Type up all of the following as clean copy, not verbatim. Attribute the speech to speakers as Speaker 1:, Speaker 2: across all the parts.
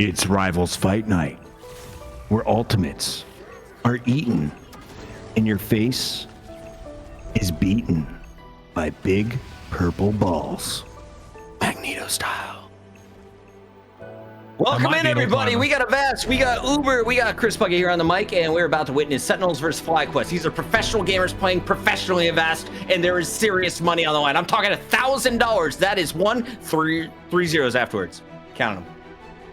Speaker 1: It's Rivals Fight Night, where ultimates are eaten and your face is beaten by big purple balls. Magneto style. Welcome in, everybody. We got Avast, we got Uber, we got Chris Puckett here on the mic, and we're about to witness Sentinels versus FlyQuest. These are professional gamers playing professionally Avast, and there is serious money on the line. I'm talking $1,000. That is three zeros afterwards. Count them.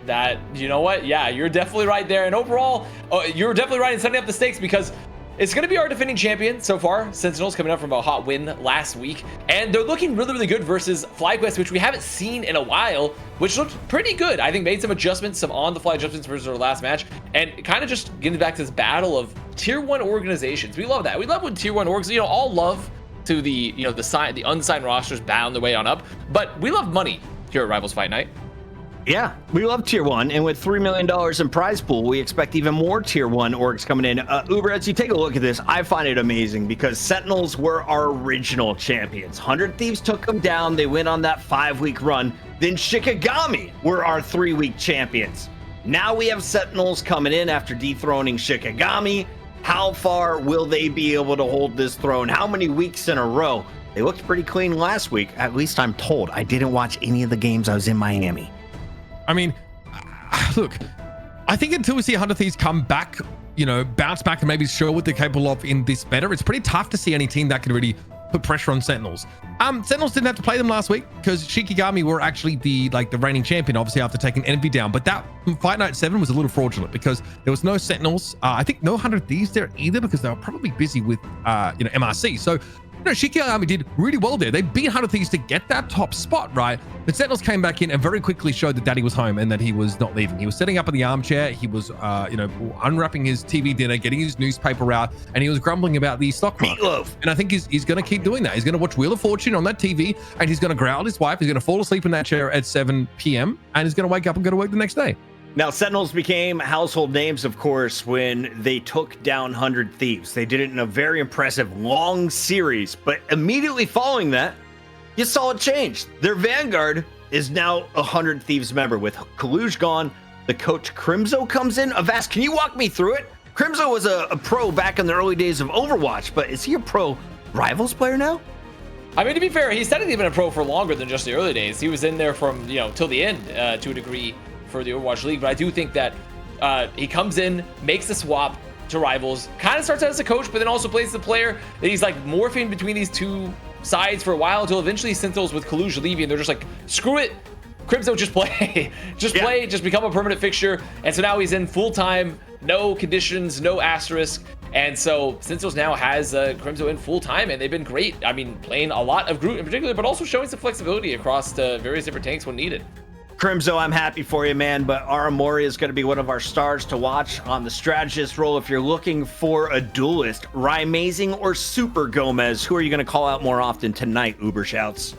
Speaker 2: That, you know what? Yeah, you're definitely right there. And overall, you're definitely right in setting up the stakes because it's going to be our defending champion so far. Sentinels coming up from a hot win last week. And they're looking really, really good versus FlyQuest, which we haven't seen in a while, which looked pretty good. I think made some adjustments, some on-the-fly adjustments versus our last match. And kind of just getting back to this battle of tier 1 organizations. We love that. We love when tier 1 orgs, you know, all love to the, you know, the unsigned rosters bound their way on up. But we love money here at Rivals Fight Night.
Speaker 1: Yeah, we love tier 1, and with $3 million in prize pool, we expect even more tier 1 orgs coming in. Uber, as you take a look at this, I find it amazing because Sentinels were our original champions. 100 Thieves took them down. They went on that 5-week run. Then Shikigami were our 3-week champions. Now we have Sentinels coming in after dethroning Shikigami. How far will they be able to hold this throne? How many weeks in a row? They looked pretty clean last week. At least I'm told. I didn't watch any of the games. I was in Miami.
Speaker 3: I mean, look, I think until we see 100 Thieves come back, you know, bounce back and maybe show what they're capable of in this meta, it's pretty tough to see any team that can really put pressure on Sentinels. Sentinels didn't have to play them last week because Shikigami were actually the reigning champion, obviously after taking Envy down. But that Fight Night 7 was a little fraudulent because there was no Sentinels. I think no 100 Thieves there either because they were probably busy with, MRC. So, you know, Shikigami did really well there. They beat 100 Thieves to get that top spot, right? The Sentinels came back in and very quickly showed that Daddy was home and that he was not leaving. He was setting up in the armchair. He was, unwrapping his TV dinner, getting his newspaper out, and he was grumbling about the stock market. Meatloaf. And I think he's going to keep doing that. He's going to watch Wheel of Fortune on that TV, and he's going to growl at his wife. He's going to fall asleep in that chair at 7 p.m., and he's going to wake up and go to work the next day.
Speaker 1: Now, Sentinels became household names, of course, when they took down 100 Thieves. They did it in a very impressive long series, but immediately following that, you saw it change. Their Vanguard is now a 100 Thieves member. With Kaluj gone, the coach Crimzo comes in. Avast, can you walk me through it? Crimzo was a pro back in the early days of Overwatch, but is he a pro Rivals player now?
Speaker 2: I mean, to be fair, he's technically been a pro for longer than just the early days. He was in there from, till the end to a degree for the Overwatch League, but I do think that he comes in, makes the swap to Rivals, kind of starts out as a coach, but then also plays the player that he's like morphing between these two sides for a while until eventually Sentinels with Kaluj leaving, and they're just like, screw it, Crimzo, just play. Just become a permanent fixture. And so now he's in full-time, no conditions, no asterisk. And so Sentinels now has Crimzo in full-time, and they've been great. I mean, playing a lot of Groot in particular, but also showing some flexibility across various different tanks when needed.
Speaker 1: Crimzo, I'm happy for you, man, but Aramori is going to be one of our stars to watch on the strategist role. If you're looking for a duelist, Rymazing or Super Gomez, who are you going to call out more often tonight, Uber shouts?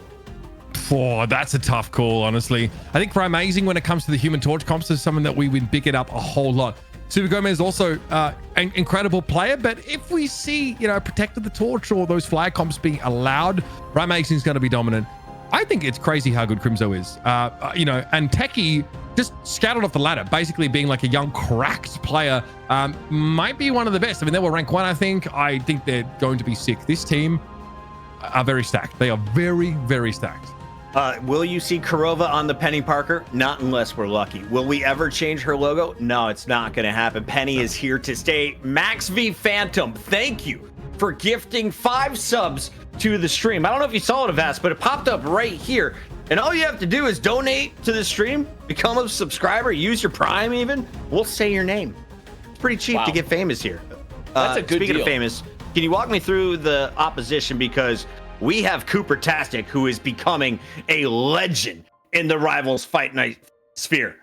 Speaker 3: Oh, that's a tough call, honestly. I think Rymazing, when it comes to the Human Torch comps, is someone that we would pick it up a whole lot. Super Gomez is also an incredible player, but if we see, Protect of the Torch or those flag comps being allowed, Rymazing is going to be dominant. I think it's crazy how good Crimzo is, and Techie just scattered off the ladder, basically being like a young cracked player, might be one of the best. I mean, they were rank 1, I think. I think they're going to be sick. This team are very stacked. They are very, very stacked.
Speaker 1: Will you see Kurova on the Penny Parker? Not unless we're lucky. Will we ever change her logo? No, it's not going to happen. Penny is here to stay. Max V Phantom, thank you for gifting 5 subs to the stream. I don't know if you saw it, Avast, but it popped up right here. And all you have to do is donate to the stream, become a subscriber, use your Prime even. We'll say your name. It's pretty cheap to get famous here.
Speaker 2: That's a good
Speaker 1: Speaking
Speaker 2: deal.
Speaker 1: of famous, can you walk me through the opposition? Because we have Cooper Tastic, who is becoming a legend in the Rivals Fight Night sphere.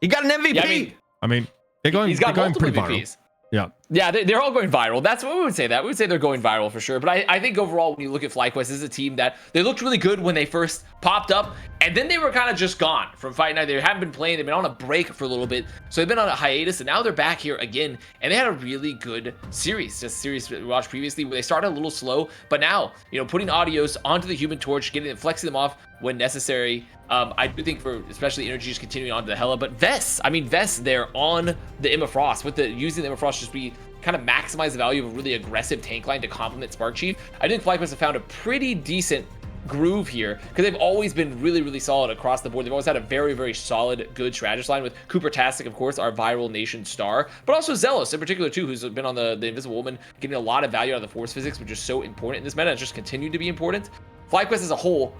Speaker 1: He got an MVP.
Speaker 2: Yeah,
Speaker 3: I mean, they're going
Speaker 2: he's got
Speaker 3: pretty
Speaker 2: multiple
Speaker 3: viral.
Speaker 2: MVPs.
Speaker 3: Yeah.
Speaker 2: Yeah, they're all going viral. That's what we would say. That we would say they're going viral for sure. But I think overall, when you look at FlyQuest, this is a team that they looked really good when they first popped up, and then they were kind of just gone from Fight Night. They haven't been playing. They've been on a break for a little bit, so they've been on a hiatus, and now they're back here again. And they had a really good series. Just series we watched previously where they started a little slow, but now putting Adios onto the Human Torch, getting them, flexing them off when necessary. I do think for especially Energy just continuing on to the Hela, but Vess, they're on the Emma Frost with using the Emma Frost just be kind of maximize the value of a really aggressive tank line to complement Spark Chief. I think FlyQuest have found a pretty decent groove here because they've always been really, really solid across the board. They've always had a very, very solid, good strategist line with Cooper Tastic, of course, our viral nation star, but also Zealous in particular too, who's been on the Invisible Woman, getting a lot of value out of the force physics, which is so important in this meta. It's just continued to be important. FlyQuest as a whole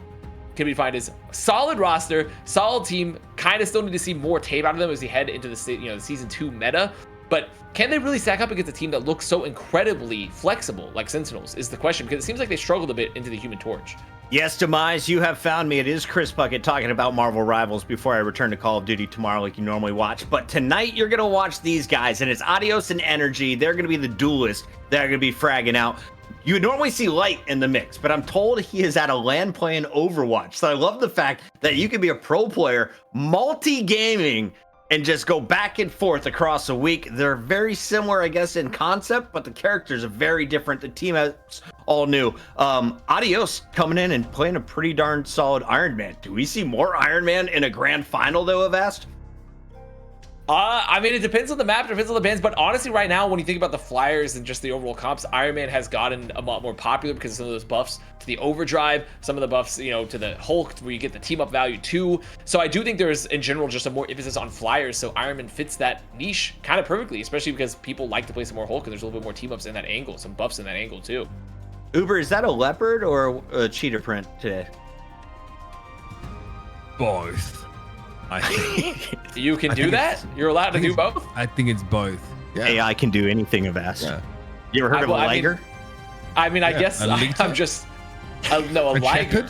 Speaker 2: can be defined as solid roster, solid team. Kind of still need to see more tape out of them as we head into the the season 2 meta. But can they really stack up against a team that looks so incredibly flexible like Sentinels is the question, because it seems like they struggled a bit into the Human Torch.
Speaker 1: Yes, Demise, you have found me. It is Chris Bucket talking about Marvel Rivals before I return to Call of Duty tomorrow like you normally watch. But tonight you're going to watch these guys, and it's Adios and Energy. They're going to be the duelists that are going to be fragging out. You would normally see Light in the mix, but I'm told he is at a LAN playing Overwatch. So I love the fact that you can be a pro player, multi-gaming, and just go back and forth across a week. They're very similar, I guess, in concept, but the characters are very different. The team is all new. Adios coming in and playing a pretty darn solid Iron Man. Do we see more Iron Man in a grand final, though, I've asked?
Speaker 2: It depends on the map, depends on the bands, but honestly, right now, when you think about the Flyers and just the overall comps, Iron Man has gotten a lot more popular because of some of those buffs to the Overdrive, some of the buffs, to the Hulk, where you get the team up value too. So I do think there's, in general, just a more emphasis on Flyers, so Iron Man fits that niche kind of perfectly, especially because people like to play some more Hulk, and there's a little bit more team ups in that angle, some buffs in that angle too.
Speaker 1: Uber, is that a leopard or a cheetah print today?
Speaker 3: Both. I think.
Speaker 2: You can do that? You're allowed to do both?
Speaker 3: I think it's both. Yeah.
Speaker 1: AI can do anything of asked. Yeah. You ever heard of a liger?
Speaker 2: I guess I'm just... a liger.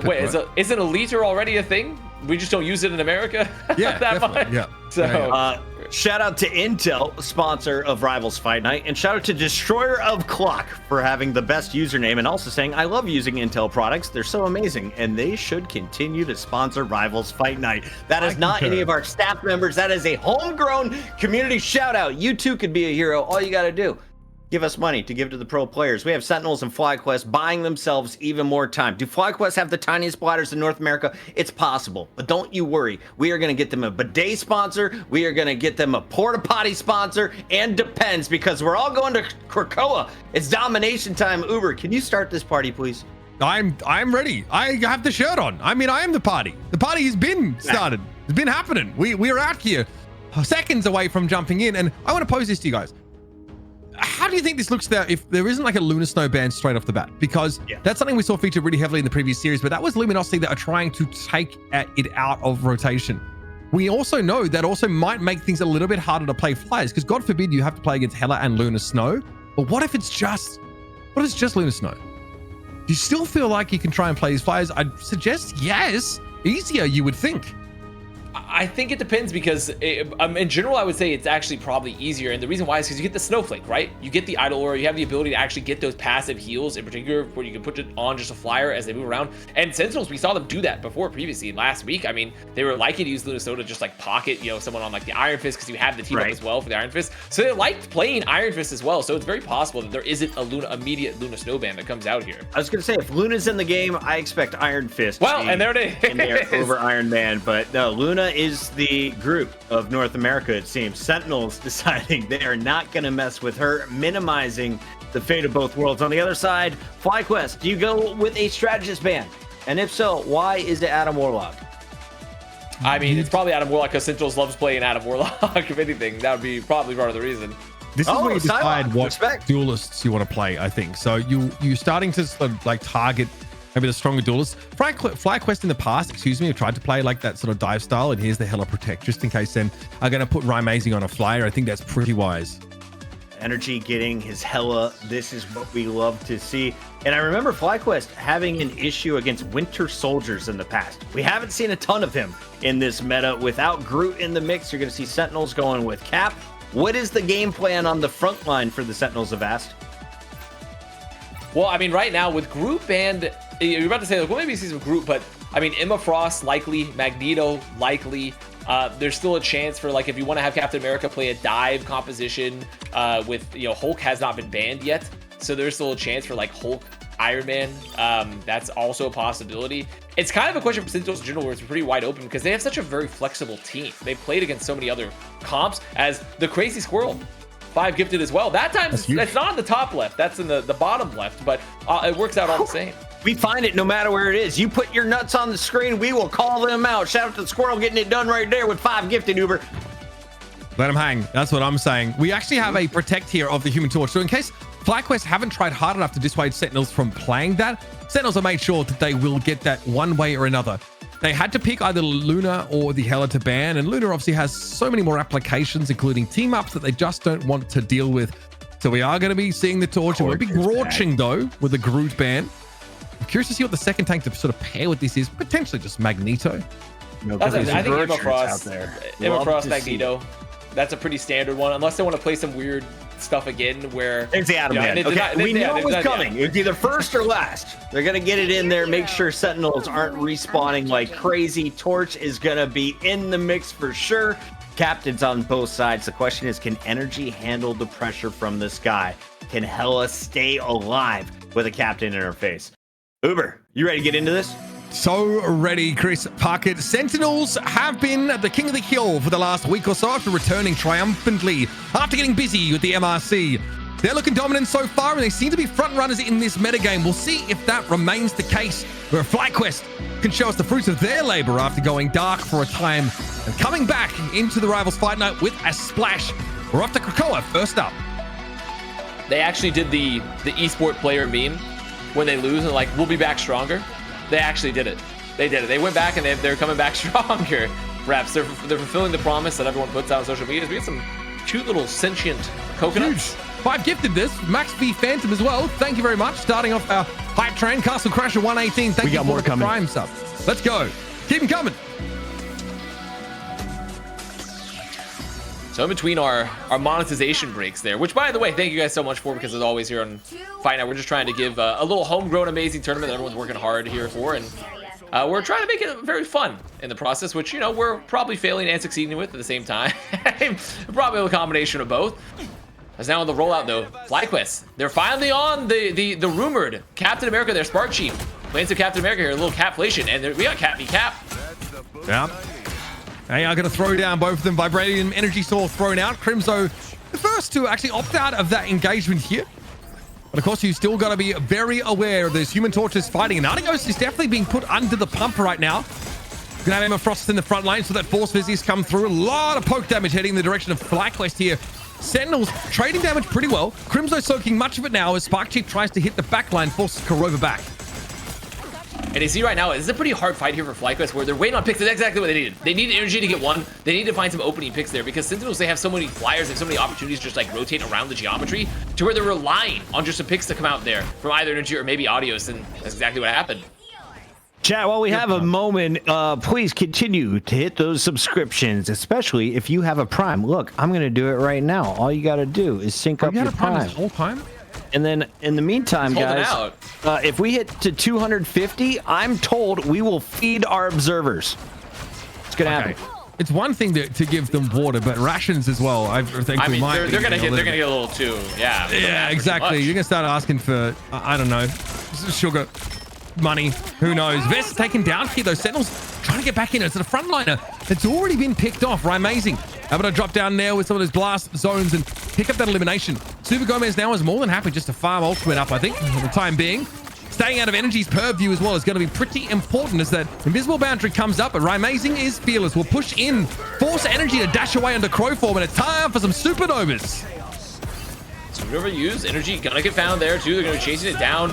Speaker 2: Wait,
Speaker 3: right?
Speaker 2: isn't a liter already a thing? We just don't use it in America?
Speaker 3: Yeah,
Speaker 2: that much?
Speaker 3: Yeah.
Speaker 2: So...
Speaker 1: shout out to Intel, sponsor of Rivals Fight Night, and shout out to Destroyer of Clock for having the best username and also saying, I love using Intel products. They're so amazing, and they should continue to sponsor Rivals Fight Night. That is not any of our staff members. That is a homegrown community shout out. You too could be a hero. All you got to do, give us money to give to the pro players. We have Sentinels and FlyQuest buying themselves even more time. Do FlyQuest have the tiniest bladders in North America? It's possible, but don't you worry. We are going to get them a bidet sponsor. We are going to get them a porta potty sponsor, and Depends, because we're all going to Krakoa. It's domination time. Uber, can you start this party, please?
Speaker 3: I'm ready. I have the shirt on. I am the party. The party has been started. It's been happening. We're out here seconds away from jumping in, and I want to pose this to you guys. How do you think this looks there if there isn't like a Lunar Snow ban straight off the bat? Because that's something we saw featured really heavily in the previous series, but that was Luminosity that are trying to take it out of rotation. We also know that also might make things a little bit harder to play Flyers, because God forbid you have to play against Hela and Lunar Snow. But what if it's just Lunar Snow? Do you still feel like you can try and play these Flyers? I'd suggest yes. Easier, you would think.
Speaker 2: I think it depends, because in general, I would say it's actually probably easier. And the reason why is because you get the Snowflake, right? You get the Idle Aura, you have the ability to actually get those passive heals in particular, where you can put it on just a Flyer as they move around. And Sentinels, we saw them do that before previously last week. They were liking to use Lunar Snow to just like pocket, someone on like the Iron Fist, because you have the team up as well for the Iron Fist. So they liked playing Iron Fist as well. So it's very possible that there isn't a immediate Luna Snow ban that comes out here.
Speaker 1: I was going to say, if Luna's in the game, I expect Iron Fist.
Speaker 2: Well, and there it is.
Speaker 1: In there over Iron Man. But no, Luna is the group of North America, it seems. Sentinels deciding they are not going to mess with her, minimizing the fate of both worlds. On the other side, FlyQuest, do you go with a strategist ban? And if so, why is it Adam Warlock?
Speaker 2: It's probably Adam Warlock, because Sentinels loves playing Adam Warlock. If anything, that would be probably part of the reason.
Speaker 3: This is where you decide what
Speaker 1: duelists
Speaker 3: you want to play, I think. So you're starting to sort of like target maybe the stronger duelists. FlyQuest in the past, have tried to play like that sort of dive style, and here's the Hela Protect, just in case them are going to put Rymazing on a Flyer. I think that's pretty wise.
Speaker 1: Energy getting his Hela. This is what we love to see. And I remember FlyQuest having an issue against Winter Soldiers in the past. We haven't seen a ton of him in this meta. Without Groot in the mix, you're going to see Sentinels going with Cap. What is the game plan on the front line for the Sentinels of Ast?
Speaker 2: Well, I mean, right now with group and you're about to say, like, well, maybe see some group, but I mean, Emma Frost likely, Magneto likely. There's still a chance for, like, if you want to have Captain America play a dive composition with, you know, Hulk has not been banned yet, so there's still a chance for like Hulk, Iron Man. That's also a possibility. It's kind of a question for Sentinels in general where it's pretty wide open because they have such a very flexible team. They played against so many other comps as the Crazy Squirrel. 5 gifted as well. That time, it's not in the top left. That's in the bottom left, but it works out all the same.
Speaker 1: We find it no matter where it is. You put your nuts on the screen, we will call them out. Shout out to the Squirrel getting it done right there with 5 gifted, Uber.
Speaker 3: Let him hang. That's what I'm saying. We actually have a protect here of the Human Torch. So in case FlyQuest haven't tried hard enough to dissuade Sentinels from playing that, Sentinels have made sure that they will get that one way or another. They had to pick either Luna or the Hela to ban, and Luna obviously has so many more applications, including team-ups, that they just don't want to deal with. So we are going to be seeing the Torch. It won't be Grouching, though, with the Groot ban. I'm curious to see what the second tank to sort of pair with this is. Potentially just Magneto.
Speaker 1: No,
Speaker 2: I think Emma Frost,
Speaker 1: Magneto.
Speaker 2: That's a pretty standard one, unless they want to play some weird stuff again where
Speaker 1: it's the Atom Man. Okay, we know it was coming. It's either first or last. They're gonna get it in there, make sure Sentinels aren't respawning like crazy. Torch is gonna be in the mix for sure. Captains on both sides. The question is, can Energy handle the pressure from this guy? Can Hela stay alive with a captain in her face? Uber, you ready to get into this?
Speaker 3: So ready, Chris Parkett. Sentinels have been the king of the hill for the last week or so after returning triumphantly after getting busy with the MRC. They're looking dominant so far, and they seem to be front runners in this metagame. We'll see if that remains the case, where FlyQuest can show us the fruits of their labor after going dark for a time and coming back into the Rivals Fight Night with a splash. We're off to Krakoa first up.
Speaker 2: They actually did the esport player meme when they lose and like, we'll be back stronger. They actually did it. They did it. They went back and they're coming back stronger. Perhaps they're fulfilling the promise that everyone puts out on social media. We get some cute little sentient coconuts.
Speaker 3: 5 gifted this. Max V Phantom as well. Thank you very much. Starting off our hype train. Castle Crasher 118. Thank you for the Prime sub. Let's go. Keep them coming.
Speaker 2: So in between our monetization breaks there, which by the way, thank you guys so much for, because as always here on Fight Night, we're just trying to give a little homegrown amazing tournament that everyone's working hard here for, and we're trying to make it very fun in the process, which, you know, we're probably failing and succeeding with at the same time. Probably a combination of both. As now on the rollout though, FlyQuest, they're finally on the rumored Captain America, their Spark Chief. Plans of Captain America here, a little capflation, and we got Cap v Cap.
Speaker 3: Yeah. They are going to throw down both of them. Vibranium Energy Sword thrown out. Crimzo, the first to actually opt out of that engagement here. But of course, you still got to be very aware of those Human Torches fighting. And Artigos is definitely being put under the pump right now. Gonna have Emma Frost in the front line, so that Force Physics come through. A lot of poke damage heading in the direction of FlyQuest here. Sentinels trading damage pretty well. Crimzo soaking much of it now as Spark Chief tries to hit the back line, forces Korova back.
Speaker 2: And you see right now, it's a pretty hard fight here for FlyQuest where they're waiting on picks. That's exactly what they needed. They needed energy to get one. They need to find some opening picks there because Sentinels, they have so many flyers, they have so many opportunities to just like rotate around the geometry to where they're relying on just some picks to come out there from either energy or maybe Audios, and that's exactly what happened.
Speaker 1: Chat, while we have a moment, please continue to hit those subscriptions, especially if you have a Prime. Look, I'm going to do it right now. All you got to do is sync up your Prime.
Speaker 3: This whole time?
Speaker 1: And then in the meantime, guys, if we hit to 250, I'm told we will feed our observers. It's going to happen.
Speaker 3: It's one thing to give them water, but rations as well. I think
Speaker 2: I mean, they're gonna get a little too. Yeah.
Speaker 3: Yeah, exactly. You're gonna start asking for I don't know, sugar, money. Who knows? Vest taken down here though. Sentinels trying to get back in. It's the frontliner. It's already been picked off. Right, amazing. Able to drop down there with some of those blast zones and pick up that elimination. Super Gomez now is more than happy just to farm ultimate up, I think, for the time being. Staying out of Energy's purview as well is going to be pretty important as that invisible boundary comes up, but Rising is fearless. Will push in, force Energy to dash away under Crow form, and it's time for some Supernovas.
Speaker 2: Supernova use, Energy gonna get found there too. They're gonna be chasing it down.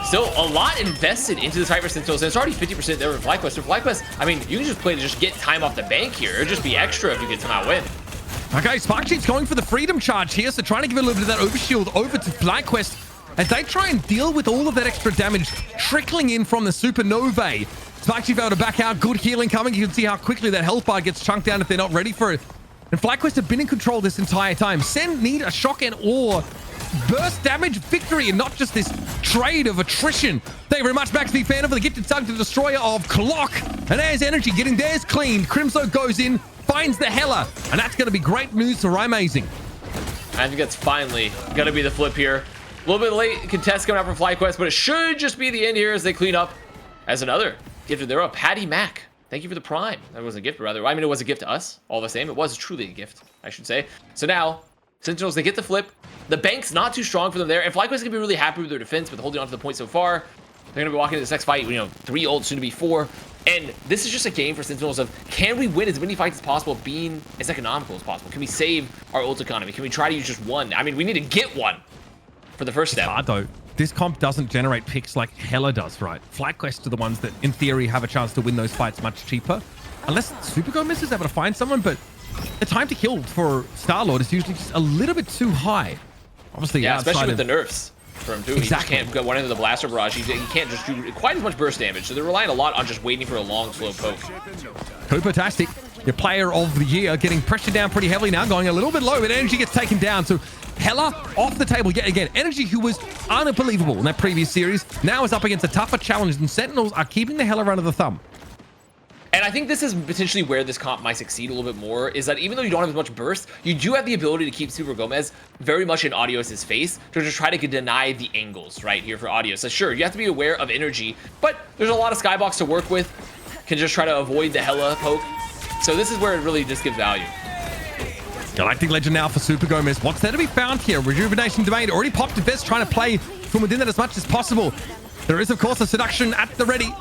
Speaker 2: Still a lot invested into this Hyper Sentinels, and it's already 50% there with FlyQuest. So FlyQuest, I mean, you can just play to just get time off the bank here. It'll just be extra if you get some out win.
Speaker 3: Okay, Spark Chief's going for the freedom charge here, so trying to give a little bit of that overshield over to FlyQuest as they try and deal with all of that extra damage trickling in from the Supernovae. Spark Chief able to back out, good healing coming. You can see how quickly that health bar gets chunked down if they're not ready for it. And FlyQuest have been in control this entire time. Sen need a shock and awe burst damage victory and not just this trade of attrition. Thank you very much, Max, big fan of the gifted sub to the destroyer of Clock. And there's Energy getting theirs cleaned. Crimso goes in, finds the Hella, and that's going to be great news for Amazing.
Speaker 2: I think that's finally going to be the flip here. A little bit late contest coming out from FlyQuest, but it should just be the end here as they clean up. As another gifted, they're up. Patty Mac, thank you for the prime. That was a gift, rather. I mean, it was a gift to us, all the same. It was truly a gift, I should say. So now, Sentinels, they get the flip. The bank's not too strong for them there, and FlyQuest can be really happy with their defense, but holding on to the point so far. They're going to be walking into this next fight, 3 ults, soon to be 4. And this is just a game for Sentinels of, can we win as many fights as possible, being as economical as possible? Can we save our ult economy? Can we try to use just one? I mean, we need to get one for the first step.
Speaker 3: It's hard, though. This comp doesn't generate picks like Hella does, right? FlyQuest are the ones that, in theory, have a chance to win those fights much cheaper. Unless Super Gomez is able to find someone, but the time to kill for Star-Lord is usually just a little bit too high. Obviously,
Speaker 2: yeah, especially with the nerfs for him too.
Speaker 3: Exactly.
Speaker 2: He just can't go one into the blaster barrage. He can't just do quite as much burst damage. So they're relying a lot on just waiting for a long, slow poke.
Speaker 3: Cooper-tastic, your player of the year, getting pressured down pretty heavily now, going a little bit low, but Energy gets taken down. So Hella off the table yet again. Energy, who was unbelievable in that previous series, now is up against a tougher challenge, and Sentinels are keeping the Hella under the thumb.
Speaker 2: And I think this is potentially where this comp might succeed a little bit more, is that even though you don't have as much burst, you do have the ability to keep Super Gomez very much in Audios' face to just try to deny the angles right here for Audios. So sure, you have to be aware of Energy, but there's a lot of Skybox to work with. Can just try to avoid the Hella poke. So this is where it really just gives value.
Speaker 3: Galactic Legend now for Super Gomez. What's there to be found here? Rejuvenation Domain already popped to Vest, trying to play from within it as much as possible. There is, of course, a Seduction at the ready.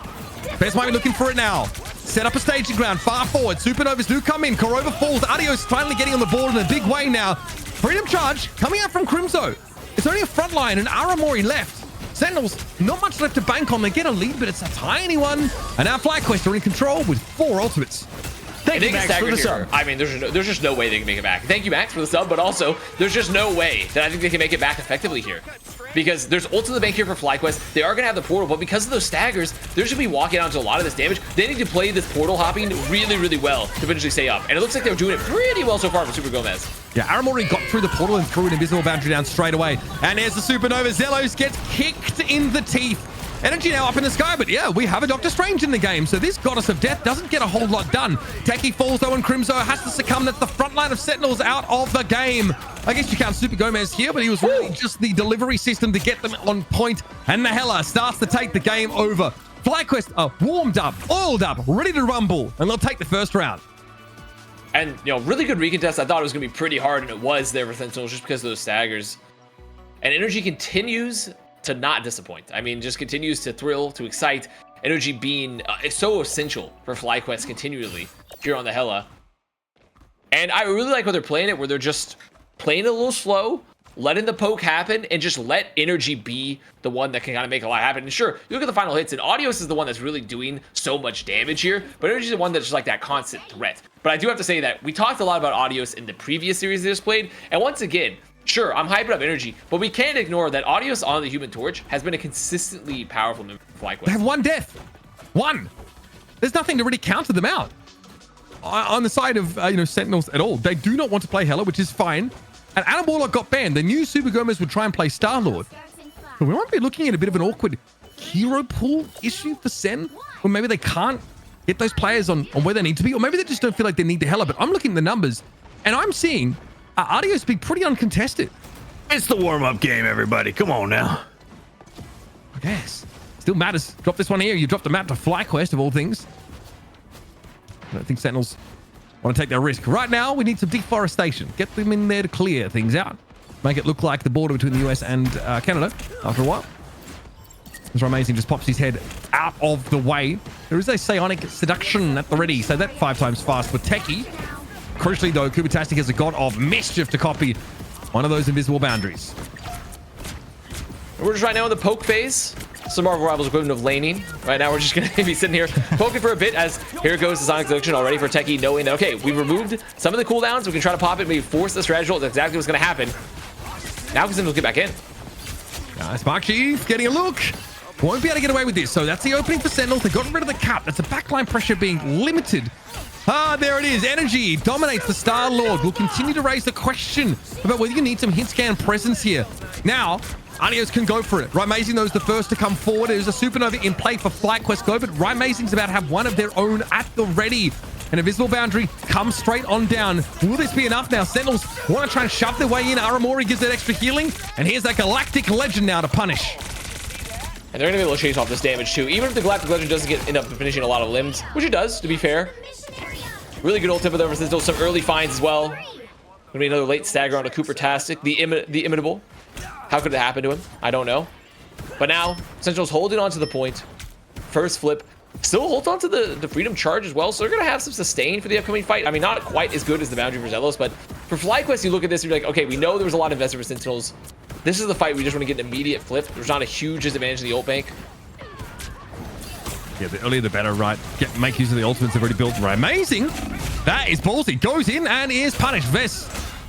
Speaker 3: Best might be looking for it now. Set up a staging ground far forward. Supernovas do come in. Korova falls. Adios finally getting on the board in a big way now. Freedom Charge coming out from Crimso. It's only a front line and Aramori left. Sentinels, not much left to bank on. They get a lead, but it's a tiny one. And now FlyQuest are in control with 4 ultimates.
Speaker 1: Thank you, Max, for the sub.
Speaker 2: I mean, there's just no way they can make it back. Thank you, Max, for the sub, but also there's just no way that I think they can make it back effectively here. Because there's ult in the bank here for FlyQuest. They are going to have the portal, but because of those staggers, they're just going to be walking out into a lot of this damage. They need to play this portal hopping really, really well to eventually stay up. And it looks like they're doing it pretty well so far for Super Gomez.
Speaker 3: Yeah, Aramori got through the portal and threw an invisible boundary down straight away. And there's the Supernova. Zelos gets kicked in the teeth. Energy now up in the sky, but yeah, we have a Doctor Strange in the game, so this Goddess of Death doesn't get a whole lot done. Techie falls though, and Crimso has to succumb. That's the front line of Sentinels out of the game. I guess you count Super Gomez here, but he was really just the delivery system to get them on point. And the Hella starts to take the game over. FlyQuest are warmed up, oiled up, ready to rumble, and they'll take the first round.
Speaker 2: And, really good recontest. I thought it was going to be pretty hard, and it was there for Sentinels just because of those staggers. And Energy continues to not disappoint. I mean, just continues to thrill, to excite. Energy being it's so essential for FlyQuest continually here on the Hella. And I really like how they're playing it, where they're just playing it a little slow, letting the poke happen, and just let Energy be the one that can kind of make a lot happen. And sure, you look at the final hits, and Audios is the one that's really doing so much damage here, but Energy is the one that's just like that constant threat. But I do have to say that we talked a lot about Audios in the previous series they just played, and once again, sure, I'm hyping up Energy, but we can't ignore that Audios on the Human Torch has been a consistently powerful member of FlyQuest.
Speaker 3: They have 1 death. 1. There's nothing to really counter them out. On the side of Sentinels at all, they do not want to play Hella, which is fine. And Adam Warlock got banned. They knew Super Gomez would try and play Star-Lord. So we might be looking at a bit of an awkward hero pool issue for Sen, or maybe they can't get those players on where they need to be, or maybe they just don't feel like they need the Hella. But I'm looking at the numbers, and I'm seeing Adios be pretty uncontested.
Speaker 1: It's the warm-up game, everybody. Come on now.
Speaker 3: I guess. Still matters. Drop this one here. You drop the map to FlyQuest, of all things. I don't think Sentinels want to take that risk. Right now, we need some deforestation. Get them in there to clear things out. Make it look like the border between the US and Canada after a while. Mr. Amazing just pops his head out of the way. There is a psionic seduction at the ready. So that 5 times fast for Techie. Crucially, though, Kubatastic has a god of mischief to copy one of those invisible boundaries.
Speaker 2: We're just right now in the poke phase. Some Marvel Rivals equivalent of laning. Right now, we're just going to be sitting here poking for a bit as here goes the Sonic Seduction already for Techie, knowing that, okay, we've removed some of the cooldowns. We can try to pop it, maybe force the strategy. That's exactly what's going to happen. Now, because then we'll get back in.
Speaker 3: Spark Chief getting a look. Won't be able to get away with this. So that's the opening for Sentinels. They got rid of the cap. That's a backline pressure being limited. Ah, there it is. Energy dominates the Star-Lord. We'll continue to raise the question about whether you need some hit scan presence here. Now, Anios can go for it. Amazing, though, is the first to come forward. There's a supernova in play for FlyQuest Go, but Amazing's about to have one of their own at the ready. An invisible boundary comes straight on down. Will this be enough now? Sentinels want to try and shove their way in. Aramori gives that extra healing, and here's that Galactic Legend now to punish.
Speaker 2: And they're going to be able to chase off this damage too. Even if the Galactic Legend doesn't end up finishing a lot of limbs, which it does, to be fair. Really good ult tip there versus some early finds as well. Going to be another late stagger on a Cooper-tastic, the imitable. How could it happen to him? I don't know. But now, Sentinels holding on to the point. First flip. Still holds on to the Freedom Charge as well, so they're going to have some sustain for the upcoming fight. I mean, not quite as good as the Boundary for Zelos, but for FlyQuest, you look at this and you're like, okay, we know there was a lot invested for Sentinels. This is the fight we just want to get an immediate flip. There's not a huge disadvantage in the ult bank.
Speaker 3: Yeah, the earlier the better, right? Make use of the ultimates they've already built. Right, amazing. That is ballsy. Goes in and is punished. Vess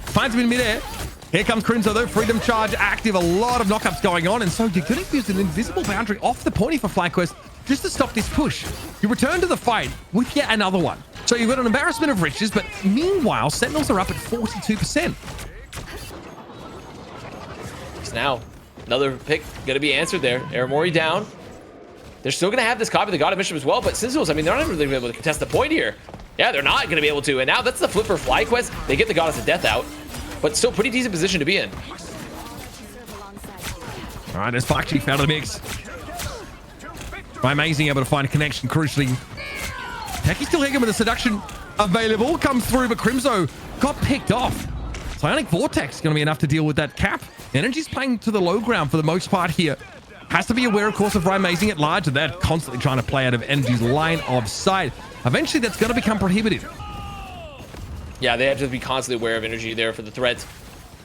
Speaker 3: finds him in midair. Here comes Crimzo, though. Freedom Charge active. A lot of knockups going on, and so you're going to use an invisible boundary off the pointy for FlyQuest just to stop this push. You return to the fight with yet another one. So you've got an embarrassment of riches, but meanwhile, Sentinels are up at 42%.
Speaker 2: So now, another pick going to be answered there. Aramori down. They're still going to have this copy of the God of Bishop as well, but Sentinels, I mean, they're not really going to be able to contest the point here. Yeah, they're not going to be able to, and now that's the flip for FlyQuest. They get the Goddess of Death out, but still pretty decent position to be in.
Speaker 3: All right, there's Park Chief out of the mix. Amazing, able to find a connection crucially. Techie's still hanging with the seduction available. Comes through, but Crimzo got picked off. Psionic Vortex going to be enough to deal with that cap. Energy's playing to the low ground for the most part here. Has to be aware, of course, of Amazing at large, and they're constantly trying to play out of Energy's line of sight. Eventually, that's going to become prohibitive.
Speaker 2: Yeah, they have to be constantly aware of Energy there for the threat.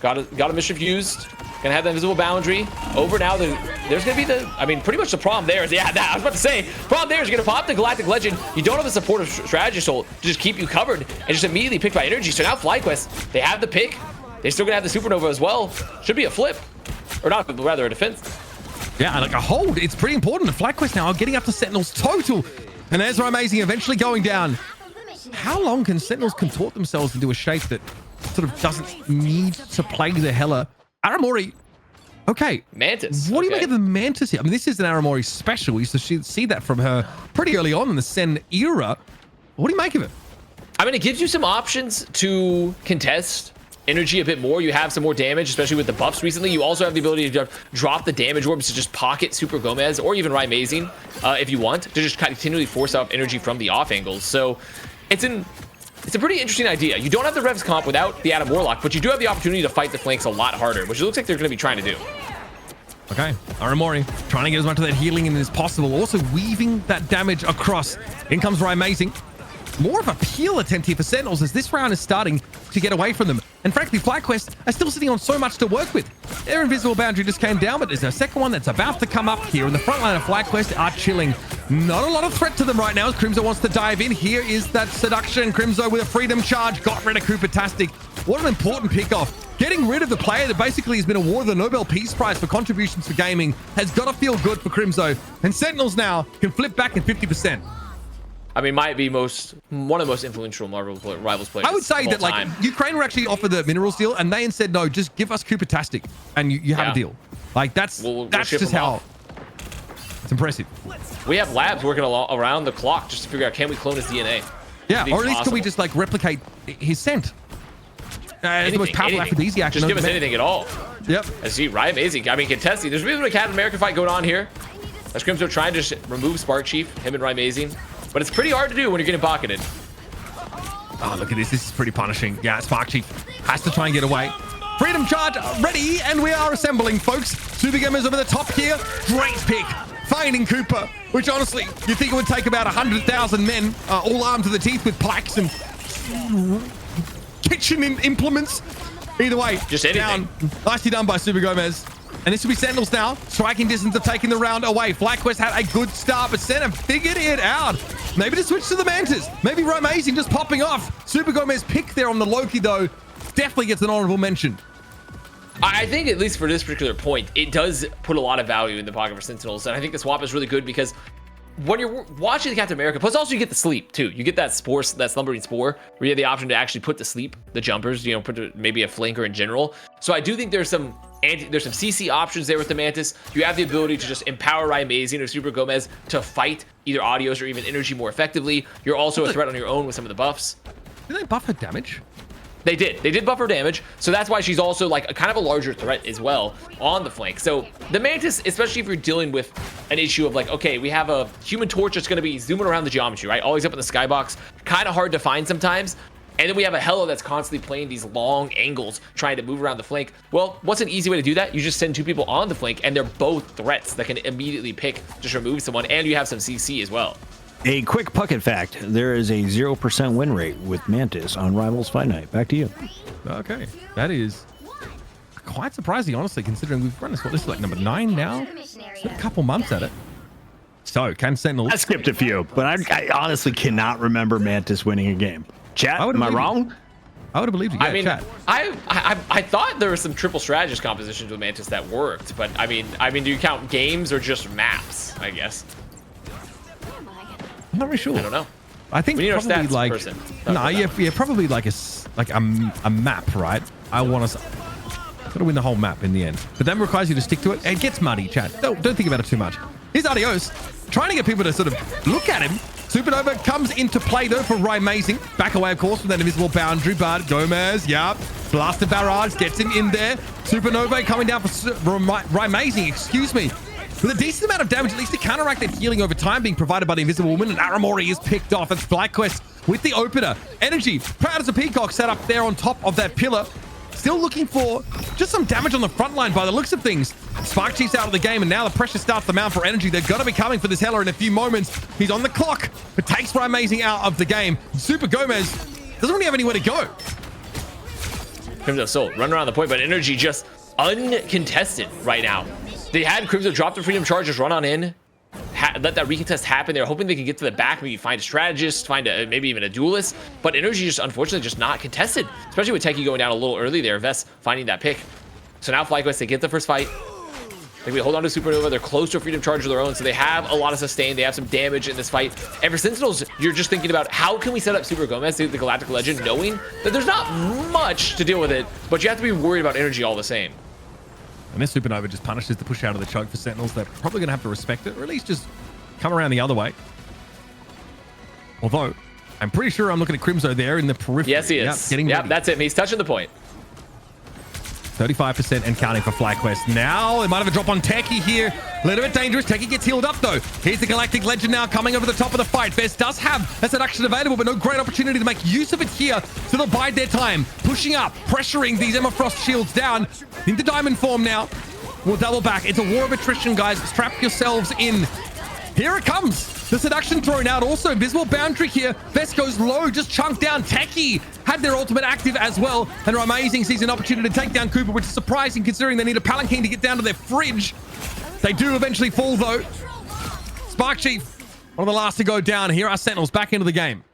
Speaker 2: Got a Mischief used. Gonna have the invisible boundary. Over now, there's gonna be I mean, pretty much the problem there is, yeah, I was about to say, problem there is you're gonna pop the Galactic Legend. You don't have a supportive strategy soul to just keep you covered and just immediately picked by Energy. So now FlyQuest, they have the pick. They're still gonna have the Supernova as well. Should be a flip. Or not, but rather a defense.
Speaker 3: Yeah, like a hold. It's pretty important. The FlyQuest now are getting up to Sentinels total. And there's Amazing eventually going down. How long can Sentinels contort themselves into a shape that sort of doesn't need to play the Hela? Aramori. Okay.
Speaker 2: Mantis.
Speaker 3: What do you make of the Mantis here? I mean, this is an Aramori special. We used to see that from her pretty early on in the Sen era. What do you make of it?
Speaker 2: I mean, it gives you some options to contest Energy a bit more. You have some more damage, especially with the buffs recently. You also have the ability to drop the damage orbs to just pocket Super Gomez or even Amazing if you want to just continually force out Energy from the off angles. So it's a pretty interesting idea. You don't have the Revs comp without the Adam Warlock, but you do have the opportunity to fight the flanks a lot harder, which it looks like they're going to be trying to do.
Speaker 3: Okay, Aramori trying to get as much of that healing in as possible, also weaving that damage across. In comes Amazing. More of a peel attempt here for Sentinels as this round is starting to get away from them. And frankly, FlyQuest are still sitting on so much to work with. Their invisible boundary just came down, but there's a second one that's about to come up here. And the front line of FlyQuest are chilling. Not a lot of threat to them right now as Crimzo wants to dive in. Here is that seduction. Crimzo with a freedom charge. Got rid of Cooper-tastic. What an important pickoff. Getting rid of the player that basically has been awarded the Nobel Peace Prize for contributions for gaming has got to feel good for Crimzo. And Sentinels now can flip back in 50%.
Speaker 2: I mean, might be one of the most influential Rivals players.
Speaker 3: I would say that like Ukraine were actually offered the minerals deal, and they said no, just give us Cooper-tastic, and you have a deal. Like that's just how. It's impressive.
Speaker 2: We have labs working around the clock just to figure out can we clone his DNA.
Speaker 3: Yeah, or at least can we just like replicate his scent? It's the most powerful aphrodisiac.
Speaker 2: Just give us anything at all.
Speaker 3: Yep.
Speaker 2: I see, right? Amazing. I mean, contesting. There's really a Captain America fight going on here. As Crimzo trying to remove Spark Chief, him and Amazing. But it's pretty hard to do when you're getting pocketed.
Speaker 3: Oh, look at this. This is pretty punishing. Yeah, Spark Chief has to try and get away. Freedom Charge ready, and we are assembling, folks. Super Gamers over the top here. Great pick. Finding Cooper, which honestly, you think it would take about 100,000 men, all armed to the teeth with pikes and kitchen implements. Either way,
Speaker 2: just anything.
Speaker 3: Down. Nicely done by Super Gomez. And this will be Sentinels now. Striking distance of taking the round away. FlyQuest had a good start, but Sentinel figured it out. Maybe to switch to the Mantis. Maybe Amazing just popping off. Super Gomez pick there on the Loki, though. Definitely gets an honorable mention.
Speaker 2: I think, at least for this particular point, it does put a lot of value in the pocket for Sentinels. And I think the swap is really good because when you're watching the Captain America, plus also you get the sleep too. You get that spore, that slumbering spore, where you have the option to actually put to sleep the jumpers, you know, put to maybe a flanker in general. So I do think there's some CC options there with the Mantis. You have the ability to just empower Amazing or Super Gomez to fight either Audios or even Energy more effectively. You're also a threat on your own with some of the buffs.
Speaker 3: Did they buff her damage?
Speaker 2: They did buff her damage, so that's why she's also like a kind of a larger threat as well on the flank. So the Mantis, especially if you're dealing with an issue of like, okay, we have a Human Torch that's going to be zooming around the geometry, right? Always up in the skybox, kind of hard to find sometimes. And then we have a Hello that's constantly playing these long angles, trying to move around the flank. Well, what's an easy way to do that? You just send two people on the flank, and they're both threats that can immediately pick, just remove someone, and you have some CC as well.
Speaker 1: A quick Puckett fact, there is a 0% win rate with Mantis on Rivals Fight Night. Back to you.
Speaker 3: Okay, that is quite surprising, honestly, considering we've run this, what, this is like number 9 now? It's a couple months at it. So, can Sentinels...
Speaker 1: I skipped a few, but I honestly cannot remember Mantis winning a game. Chat, am I wrong?
Speaker 3: I would have believed you. Yeah,
Speaker 2: I mean,
Speaker 3: chat.
Speaker 2: I thought there were some triple strategist compositions with Mantis that worked, but I mean, do you count games or just maps, I guess?
Speaker 3: I'm not really sure.
Speaker 2: I don't know.
Speaker 3: I think probably like probably like a map, right? I want to gotta win the whole map in the end, but that requires you to stick to it. It gets muddy, chat. Don't think about it too much. Here's Adios trying to get people to sort of look at him. Supernova comes into play though for Amazing. Back away, of course, with that invisible boundary, but Gomez, Blaster Barrage gets him in there. Supernova coming down for Amazing, excuse me. With a decent amount of damage, at least to counteract that healing over time being provided by the Invisible Woman, and Aramori is picked off. It's FlyQuest with the opener. Energy, proud as a peacock, set up there on top of that pillar. Still looking for just some damage on the front line by the looks of things. Spark Chief's out of the game, and now the pressure starts to mount for Energy. They're going to be coming for this Hela in a few moments. He's on the clock, but takes Amazing out of the game. Super Gomez doesn't really have anywhere to go.
Speaker 2: Crimzo Soul run around the point, but Energy just uncontested right now. They had Crimzo drop the Freedom Charges, run on in, let that recontest happen. They're hoping they can get to the back, maybe find a strategist, find maybe even a duelist. But Energy just unfortunately just not contested, especially with Techie going down a little early there. Vess finding that pick. So now FlyQuest, they get the first fight. They hold on to Supernova. They're close to a Freedom Charge of their own, so they have a lot of sustain. They have some damage in this fight. And for Sentinels, you're just thinking about how can we set up Super Gomez, the Galactic Legend, knowing that there's not much to deal with it, but you have to be worried about Energy all the same.
Speaker 3: And this Supernova just punishes the push out of the choke for Sentinels. They're probably going to have to respect it, or at least just come around the other way. Although, I'm pretty sure I'm looking at Crimzo there in the periphery.
Speaker 2: Yes, he is. Yep, that's him. He's touching the point.
Speaker 3: 35% and counting for FlyQuest. Now, they might have a drop on Techie here. A little bit dangerous. Techie gets healed up, though. Here's the Galactic Legend now coming over the top of the fight. Vess does have that seduction available, but no great opportunity to make use of it here. So they'll bide their time. Pushing up, pressuring these Emma Frost shields down. Into diamond form now. We'll double back. It's a war of attrition, guys. Strap yourselves in. Here it comes. The seduction thrown out. Also, invisible boundary here. Vess goes low, just chunked down. Techie had their ultimate active as well. And Amazing sees an opportunity to take down Cooper, which is surprising considering they need a Palanquin to get down to their fridge. They do eventually fall, though. Spark Chief, one of the last to go down. Here are Sentinels back into the game.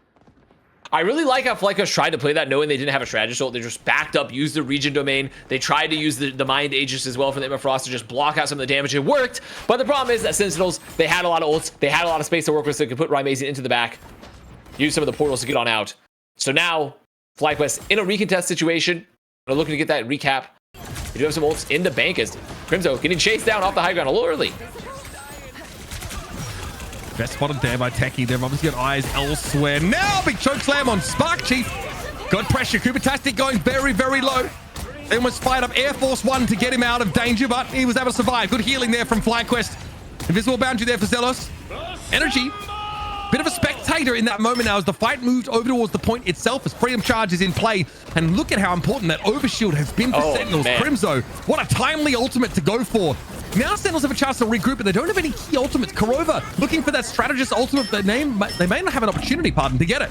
Speaker 2: I really like how FlyQuest tried to play that knowing they didn't have a strategist ult. They just backed up, used the region domain. They tried to use the Mind Aegis as well from the Emma Frost to just block out some of the damage. It worked, but the problem is that Sentinels, they had a lot of ults. They had a lot of space to work with, so they could put Amazing into the back, use some of the portals to get on out. So now, FlyQuest in a recontest situation. They're looking to get that recap. They do have some ults in the bank as Crimzo getting chased down off the high ground a little early.
Speaker 3: Best spotted there by Techie. They've obviously got eyes elsewhere. Now, big choke slam on Spark Chief. Good pressure. Cooper-tastic going very, very low. They almost fired up Air Force One to get him out of danger, but he was able to survive. Good healing there from FlyQuest. Invisible boundary there for Zelos. Energy. Bit of a spectator in that moment now as the fight moved over towards the point itself as Freedom Charge is in play. And look at how important that Overshield has been for Sentinels.
Speaker 2: Man.
Speaker 3: Crimzo, what a timely ultimate to go for. Now Sentinels have a chance to regroup, but they don't have any key ultimates. Korova looking for that strategist ultimate. They may not have an opportunity, to get it.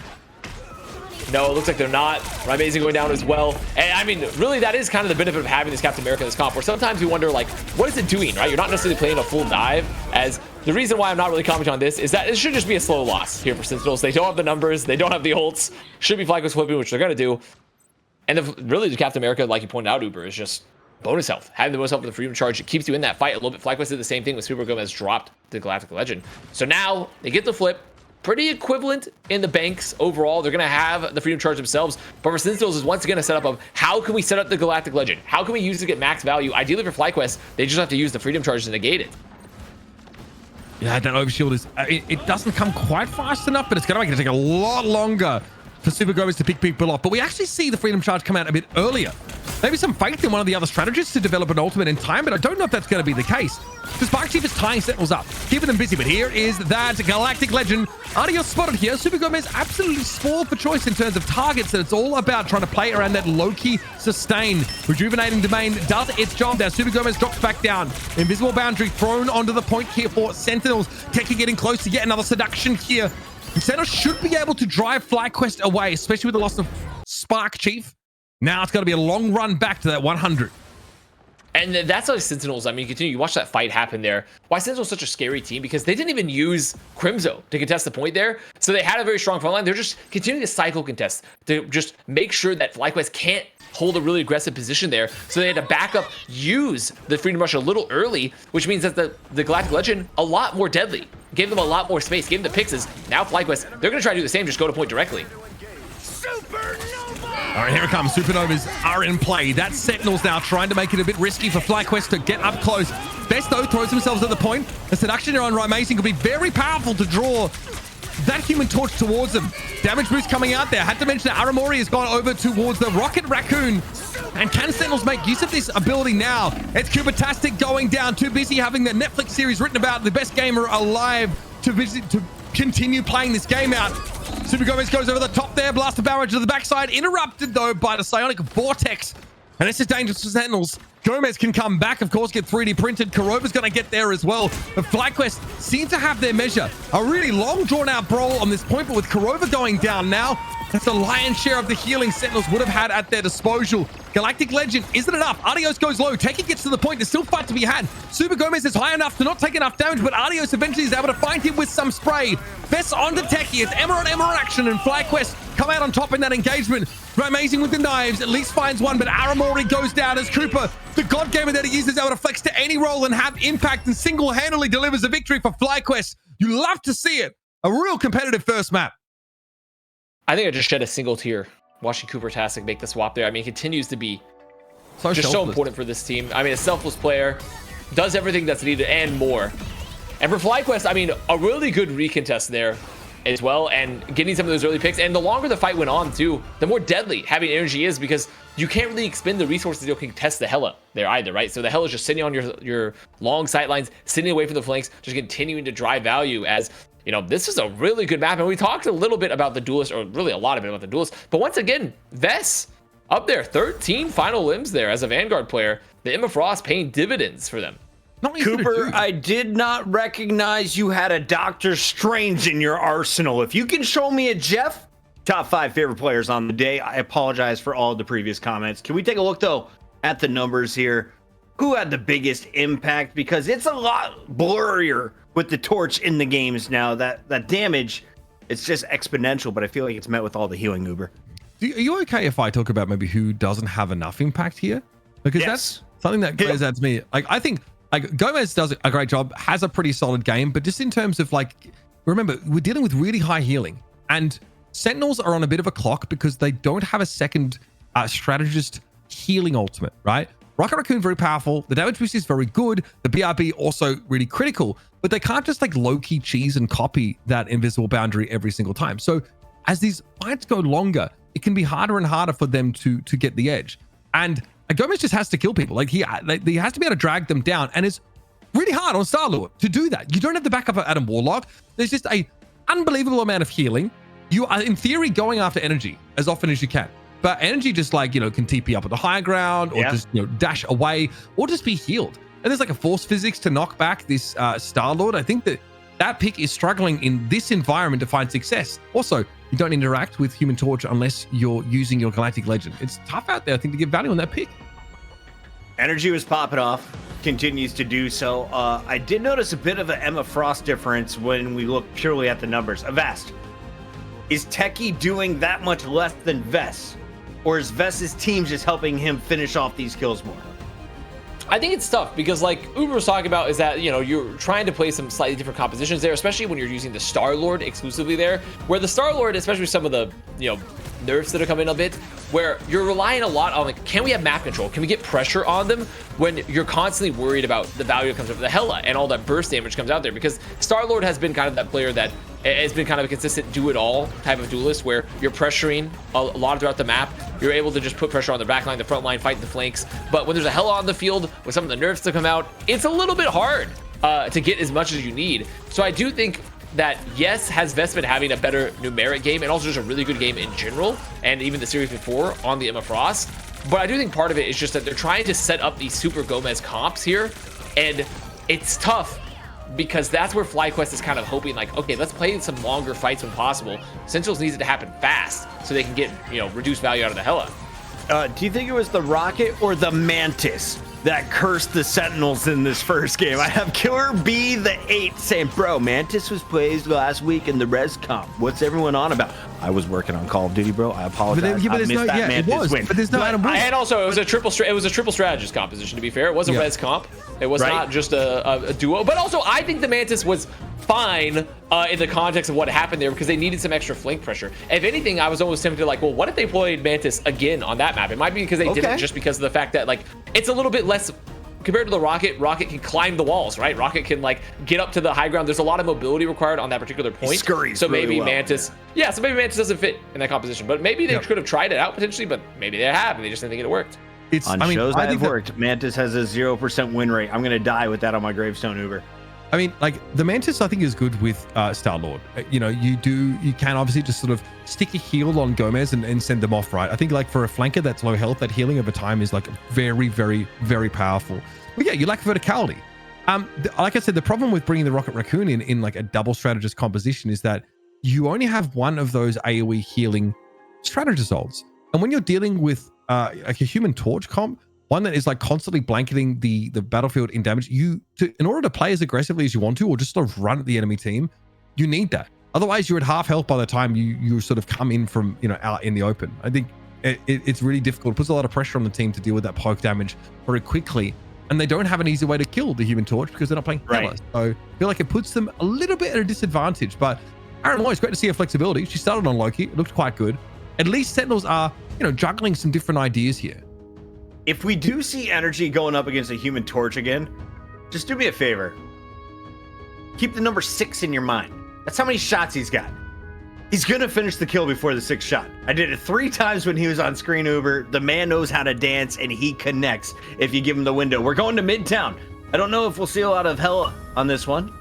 Speaker 2: No, it looks like they're not. Amazing going down as well. And I mean, really, that is kind of the benefit of having this Captain America in this comp, where sometimes we wonder, like, what is it doing, right? You're not necessarily playing a full dive, as the reason why I'm not really commenting on this is that it should just be a slow loss here for Sentinels. They don't have the numbers. They don't have the ults. Should be FlyQuest flipping, which they're going to do. And really, the Captain America, like you pointed out, Uber, is just bonus health. Having the bonus health with the freedom charge, it keeps you in that fight a little bit. FlyQuest did the same thing with Super Gomez dropped the Galactic Legend. So now they get the flip. Pretty equivalent in the banks overall. They're going to have the freedom charge themselves. But for Sentinels is once again a setup of how can we set up the Galactic Legend? How can we use it to get max value? Ideally for FlyQuest, they just have to use the freedom charge to negate it.
Speaker 3: Yeah, that overshield is, it doesn't come quite fast enough, but it's going to make it take a lot longer for Super Gomez to pick people off. But we actually see the freedom charge come out a bit earlier. Maybe some faith in one of the other strategists to develop an ultimate in time, but I don't know if that's going to be the case. The Spark Chief is tying Sentinels up, keeping them busy. But here is that Galactic Legend. Adios spotted here. Super Gomez absolutely spoiled for choice in terms of targets, and it's all about trying to play around that low-key sustain. Rejuvenating Domain does its job there. Super Gomez drops back down. Invisible Boundary thrown onto the point here for Sentinels. Techie getting close to yet another seduction here. Sentinels should be able to drive FlyQuest away, especially with the loss of Spark Chief. Now it's going to be a long run back to that 100.
Speaker 2: And that's why Sentinels, I mean, continue. You watch that fight happen there. Why Sentinels such a scary team? Because they didn't even use Crimzo to contest the point there. So they had a very strong front line. They're just continuing to cycle contest to just make sure that FlyQuest can't hold a really aggressive position there. So they had to back up, use the Freedom Rush a little early, which means that the Galactic Legend a lot more deadly. Gave them a lot more space, gave them the Pixes. Now FlyQuest, they're going to try to do the same, just go to point directly.
Speaker 3: All right, here it comes. Supernovas are in play. That Sentinels now trying to make it a bit risky for FlyQuest to get up close. Best, though, throws themselves at the point. The seduction on Right Mason could be very powerful to draw that Human Torch towards them. Damage boost coming out there. Had to mention that Aramori has gone over towards the Rocket Raccoon. And can Sentinels make use of this ability now? It's Cubatastic going down. Too busy having the Netflix series written about the best gamer alive to continue playing this game out. Super Gomez goes over the top there. Blaster barrage to the backside. Interrupted, though, by the Psionic Vortex. And this is dangerous for Sentinels. Gomez can come back, of course, get 3D printed. Kurova's going to get there as well. But FlyQuest seem to have their measure. A really long, drawn-out brawl on this point, but with Kurova going down now, that's the lion's share of the healing Sentinels would have had at their disposal. Galactic Legend isn't enough. Adios goes low. Techie gets to the point. There's still fight to be had. Super Gomez is high enough to not take enough damage, but Adios eventually is able to find him with some spray. Best onto Techie. It's Emma on Emma action, and FlyQuest come out on top in that engagement. Amazing with the knives. At least finds one, but Aramori goes down as Cooper, the god gamer that he is able to flex to any role and have impact and single-handedly delivers a victory for FlyQuest. You love to see it. A real competitive first map.
Speaker 2: I think I just shed a single tear watching Cubatastic make the swap there. I mean, it continues to be
Speaker 3: So
Speaker 2: important for this team. I mean, a selfless player, does everything that's needed and more. And for FlyQuest, I mean, a really good recontest there as well, and getting some of those early picks. And the longer the fight went on, too, the more deadly having energy is, because you can't really expend the resources to contest the Hela there either, right? So the Hela is just sitting on your long sight lines, sitting away from the flanks, just continuing to drive value as, you know, this is a really good map. And we talked a little bit about the Duelist, or really a lot of it about the Duelist. But once again, Vess up there, 13 final limbs there as a Vanguard player. The Emma Frost paying dividends for them.
Speaker 1: Cooper, I did not recognize you had a Doctor Strange in your arsenal. If you can show me a Jeff, top 5 favorite players on the day. I apologize for all the previous comments. Can we take a look, though, at the numbers here? Who had the biggest impact? Because it's a lot blurrier with the torch in the games now. That damage, it's just exponential, but I feel like it's met with all the healing, Uber.
Speaker 3: Are you okay if I talk about maybe who doesn't have enough impact here? Because that's something that glares at me. Like, I think like Gomez does a great job, has a pretty solid game, but just in terms of, like, remember, we're dealing with really high healing, and Sentinels are on a bit of a clock because they don't have a second strategist healing ultimate, right? Rocket Raccoon, very powerful. The damage boost is very good. The BRB also really critical, but they can't just like low-key cheese and copy that invisible boundary every single time. So as these fights go longer, it can be harder and harder for them to get the edge. And Gomez just has to kill people. Like he has to be able to drag them down, and it's really hard on Star-Lord to do that. You don't have the backup of Adam Warlock. There's just a unbelievable amount of healing. You are in theory going after energy as often as you can, but energy just, like, you know, can TP up at the higher ground, or just, you know, dash away, or just be healed. And there's like a force physics to knock back this Star-Lord. I think that pick is struggling in this environment to find success. Also, you don't interact with Human Torch unless you're using your Galactic Legend. It's tough out there, I think, to get value on that pick.
Speaker 1: Energy was popping off, continues to do so. I did notice a bit of an Emma Frost difference when we look purely at the numbers. Avast, is Techie doing that much less than Vess? Or is Vess's team just helping him finish off these kills more?
Speaker 2: I think it's tough because like Uber was talking about is that, you know, you're trying to play some slightly different compositions there, especially when you're using the Star-Lord exclusively there, where the Star-Lord, especially with some of the, you know, nerfs that are coming a bit, where you're relying a lot on like, can we have map control? Can we get pressure on them when you're constantly worried about the value that comes up with the Hela and all that burst damage comes out there? Because Star-Lord has been kind of that player that has been kind of a consistent do-it-all type of duelist where you're pressuring a lot throughout the map. You're able to just put pressure on the back line, the front line, fight the flanks. But when there's a Hela on the field with some of the nerfs to come out, it's a little bit hard to get as much as you need. So I do think that, yes, has Vest been having a better numeric game and also just a really good game in general, and even the series before on the Emma Frost. But I do think part of it is just that they're trying to set up these Super Gomez comps here, and it's tough because that's where FlyQuest is kind of hoping like, okay, let's play some longer fights when possible. Sentinels needs it to happen fast so they can get, you know, reduced value out of the Hela.
Speaker 1: Do you think it was the Rocket or the Mantis that cursed the Sentinels in this first game? I have Killer B the 8 saying, bro, Mantis was played last week in the res comp. What's everyone on about? I was working on Call of Duty, bro. I apologize. I missed that Mantis win.
Speaker 3: But there's no Adam West.
Speaker 2: And also, it was a triple strategist composition, to be fair. It was a res comp. It was not just a duo. But also, I think the Mantis was fine in the context of what happened there because they needed some extra flank pressure. If anything, I was almost tempted to like, well, what if they played Mantis again on that map? It might be because they didn't, just because of the fact that like it's a little bit less compared to the Rocket. Rocket can climb the walls, right? Rocket can like get up to the high ground. There's a lot of mobility required on that particular point.
Speaker 1: Scurries
Speaker 2: so maybe
Speaker 1: really well.
Speaker 2: Mantis, so maybe Mantis doesn't fit in that composition. But maybe they could have tried it out potentially, but maybe they have and they just didn't think it worked.
Speaker 1: Shows that have worked. Mantis has a 0% win rate. I'm gonna die with that on my gravestone, Uber.
Speaker 3: I mean, like the Mantis, I think is good with Star-Lord. You know, you can obviously just sort of stick a heal on Gomez and send them off, right? I think like for a flanker that's low health, that healing over time is like very, very, very powerful. But yeah, you lack verticality. Like I said, the problem with bringing the Rocket Raccoon in like a double strategist composition is that you only have one of those AoE healing strategist ults. And when you're dealing with like a Human Torch comp, one that is like constantly blanketing the battlefield in damage, in order to play as aggressively as you want to, or just sort of run at the enemy team, you need that. Otherwise, you're at half health by the time you sort of come in from, you know, out in the open. I think it's really difficult. It puts a lot of pressure on the team to deal with that poke damage very quickly. And they don't have an easy way to kill the Human Torch because they're not playing Hela. So I feel like it puts them a little bit at a disadvantage. But Aaron Moy, it's great to see her flexibility. She started on Loki. It looked quite good. At least Sentinels are, you know, juggling some different ideas here.
Speaker 1: If we do see Energy going up against a Human Torch again, just do me a favor. Keep the number 6 in your mind. That's how many shots he's got. He's gonna finish the kill before the 6th shot. I did it 3 times when he was on screen, Uber. The man knows how to dance and he connects if you give him the window. We're going to Midtown. I don't know if we'll see a lot of Hela on this one.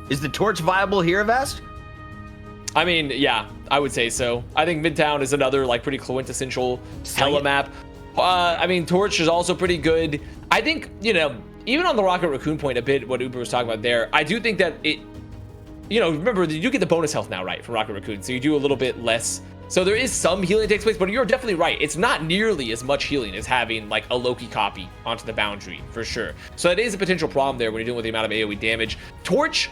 Speaker 1: Is the Torch viable here, Vast?
Speaker 2: I mean, yeah, I would say so. I think Midtown is another like pretty quintessential Hela map. I mean, Torch is also pretty good. I think, you know, even on the Rocket Raccoon point a bit, what Uber was talking about there, I do think that it, you know, remember, you do get the bonus health now, right, from Rocket Raccoon, so you do a little bit less. So there is some healing that takes place, but you're definitely right. It's not nearly as much healing as having like a Loki copy onto the boundary, for sure. So that is a potential problem there when you're dealing with the amount of AoE damage. Torch,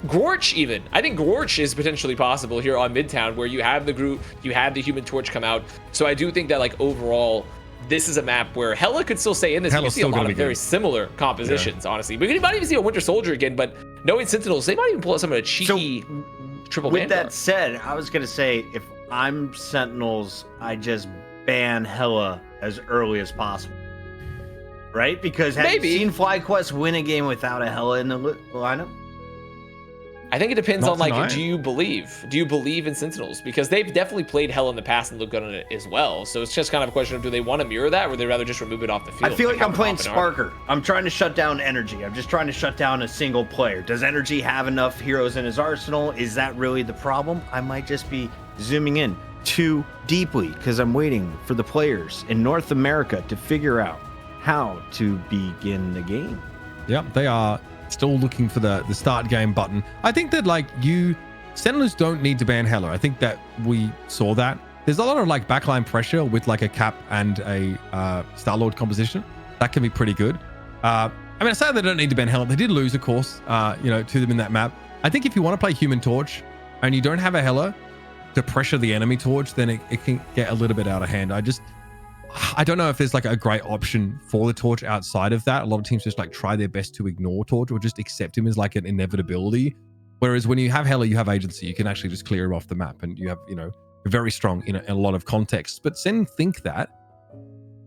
Speaker 2: Gorch even. I think Gorch is potentially possible here on Midtown, where you have the Groot, you have the Human Torch come out. So I do think that like overall, this is a map where Hela could still stay in this. You see a lot of very similar compositions, honestly. We might even see a Winter Soldier again, but knowing Sentinels, they might even pull out some of the cheeky triple
Speaker 1: With that said, I was going to say, if I'm Sentinels, I just ban Hela as early as possible. Right? Because have you seen FlyQuest win a game without a Hela in the lineup?
Speaker 2: I think it depends on like, do you believe in Sentinels? Because they've definitely played Hela in the past and looked good on it as well. So it's just kind of a question of, do they want to mirror that, or would they rather just remove it off the field?
Speaker 1: I feel like I'm playing Sparker. I'm trying to shut down Energy. I'm just trying to shut down a single player. Does Energy have enough heroes in his arsenal? Is that really the problem? I might just be zooming in too deeply because I'm waiting for the players in North America to figure out how to begin the game.
Speaker 3: Yep, they are still looking for the start game button. I think that like Sentinels don't need to ban Hela. I think that we saw that. There's a lot of like backline pressure with like a Cap and a Star-Lord composition. That can be pretty good. I mean, I say they don't need to ban Hela. They did lose, of course, you know, to them in that map. I think if you want to play Human Torch and you don't have a Hela to pressure the enemy Torch, then it can get a little bit out of hand. I don't know if there's like a great option for the Torch outside of that. A lot of teams just like try their best to ignore Torch or just accept him as like an inevitability. Whereas when you have Hela, you have agency. You can actually just clear him off the map, and you have, you know, very strong in a lot of contexts. But Sen think that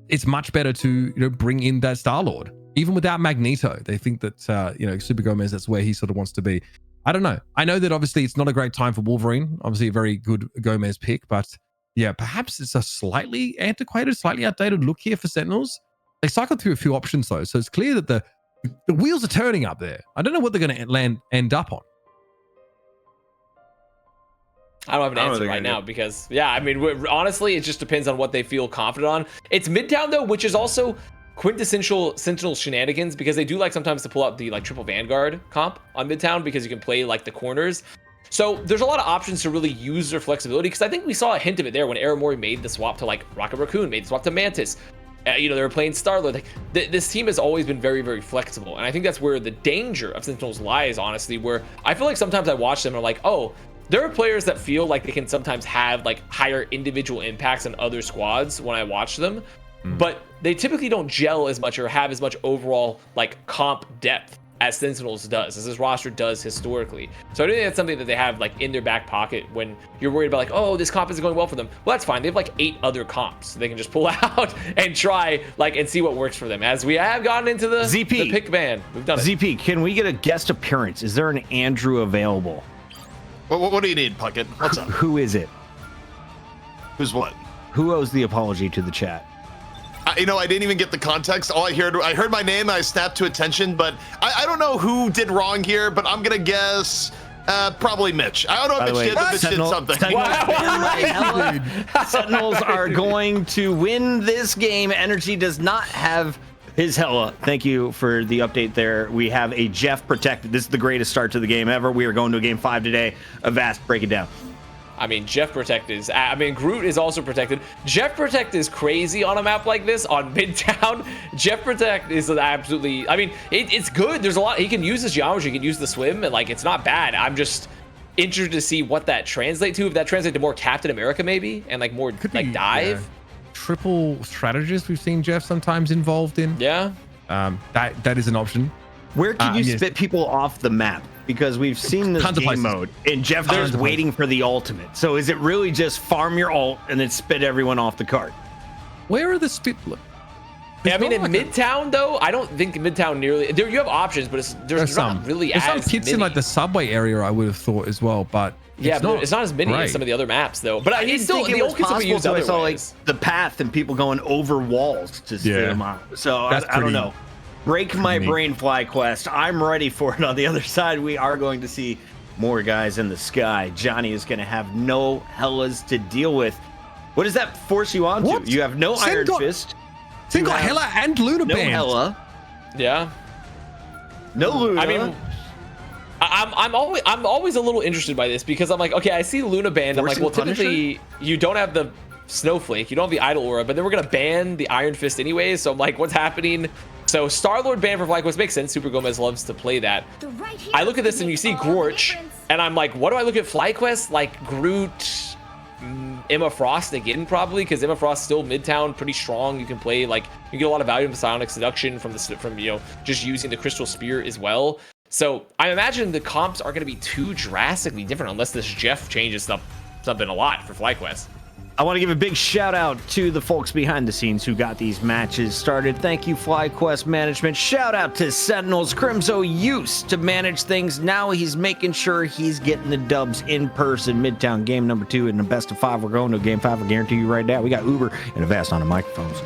Speaker 3: it's much better to, you know, bring in that Star-Lord. Even without Magneto, they think that, you know, Super Gomez, that's where he sort of wants to be. I don't know. I know that obviously it's not a great time for Wolverine. Obviously a very good Gomez pick, but yeah, perhaps it's a slightly antiquated, slightly outdated look here for Sentinels. They cycled through a few options though, so it's clear that the wheels are turning up there. I don't know what they're going to end up on.
Speaker 2: I don't have an answer right now because, yeah, I mean, honestly, it just depends on what they feel confident on. It's Midtown, though, which is also quintessential Sentinel shenanigans because they do like sometimes to pull out the like triple Vanguard comp on Midtown because you can play like the corners. So there's a lot of options to really use their flexibility because I think we saw a hint of it there when Aramori made the swap to like Rocket Raccoon, made the swap to Mantis. You know, they were playing Star-Lord. Like, this team has always been very, very flexible. And I think that's where the danger of Sentinels lies, honestly, where I feel like sometimes I watch them and I'm like, oh, there are players that feel like they can sometimes have like higher individual impacts on other squads when I watch them, but they typically don't gel as much or have as much overall like comp depth as Sentinels does, as this roster does historically. So I do think that's something that they have like in their back pocket when you're worried about like, oh, this comp isn't going well for them. Well, that's fine. They have like 8 other comps they can just pull out and try like and see what works for them. As we have gotten into the
Speaker 1: ZP,
Speaker 2: the pick ban, we've done it.
Speaker 1: ZP, can we get a guest appearance? Is there an Andrew available?
Speaker 4: What do you need, Puckett? What's up?
Speaker 1: Who is it?
Speaker 4: Who's what?
Speaker 1: Who owes the apology to the chat?
Speaker 4: You know, I didn't even get the context. All I heard my name, and I snapped to attention, but I don't know who did wrong here, but I'm gonna guess probably Mitch. I don't know what Mitch did, but Mitch did something.
Speaker 1: Sentinels are going to win this game. Energy does not have his Hela. Thank you for the update there. We have a Jeff protected. This is the greatest start to the game ever. We are going to a game 5 today. Avast, break it down.
Speaker 2: I mean, Jeff Protect is, I mean, Groot is also protected. Jeff Protect is crazy on a map like this, on Midtown. Jeff Protect is absolutely, I mean, it's good. There's a lot, he can use his geometry, he can use the swim, and like, it's not bad. I'm just interested to see what that translates to. If that translates to more Captain America maybe, and like more like dive.
Speaker 3: Yeah. Triple strategist we've seen Jeff sometimes involved in.
Speaker 2: Yeah.
Speaker 3: That is an option.
Speaker 1: Where can you spit people off the map? Because we've seen this game mode, and Jeff there's waiting for the ultimate. So is it really just farm your ult and then spit everyone off the cart?
Speaker 3: Where are the spit?
Speaker 2: Yeah, I mean, in Midtown though, I don't think Midtown nearly. There you have options, but there's not really
Speaker 3: there's
Speaker 2: as
Speaker 3: some kits
Speaker 2: many.
Speaker 3: in like the subway area. I would have thought as well, but
Speaker 2: yeah, it's not as many as some of the other maps though. But it's still the ult kits will be used other ways. I saw like
Speaker 1: the path and people going over walls to spit them out. So I don't know. Break my brain, FlyQuest. I'm ready for it. On the other side, we are going to see more guys in the sky. Johnny is going to have no Hellas to deal with. What does that force you on to? You have no Iron Fist.
Speaker 3: Sen got Hela and Luna
Speaker 1: no
Speaker 3: banned.
Speaker 1: Hela.
Speaker 2: Yeah.
Speaker 1: No Luna.
Speaker 2: I mean, I'm always a little interested by this because I'm like, okay, I see Luna banned. I'm like, well, typically you don't have the Snowflake, you don't have the Idol Aura, but then we're gonna ban the Iron Fist anyways. So I'm like, what's happening? So Star-Lord ban for FlyQuest makes sense. Super Gomez loves to play that. I look at this and you see Gorch, and I'm like, what do I look at FlyQuest? Like Groot, Emma Frost again, probably, because Emma Frost still Midtown, pretty strong. You can play like you get a lot of value from Psionic Seduction from you know just using the Crystal Spear as well. So I imagine the comps are going to be too drastically different unless this Jeff changes something a lot for FlyQuest.
Speaker 1: I want to give a big shout out to the folks behind the scenes who got these matches started. Thank you, FlyQuest management. Shout out to Sentinels. Crimzo used to manage things. Now he's making sure he's getting the dubs in person. Midtown game number 2 in the best of 5. We're going to game 5. I guarantee you right now. We got Uber and Avast on the microphones.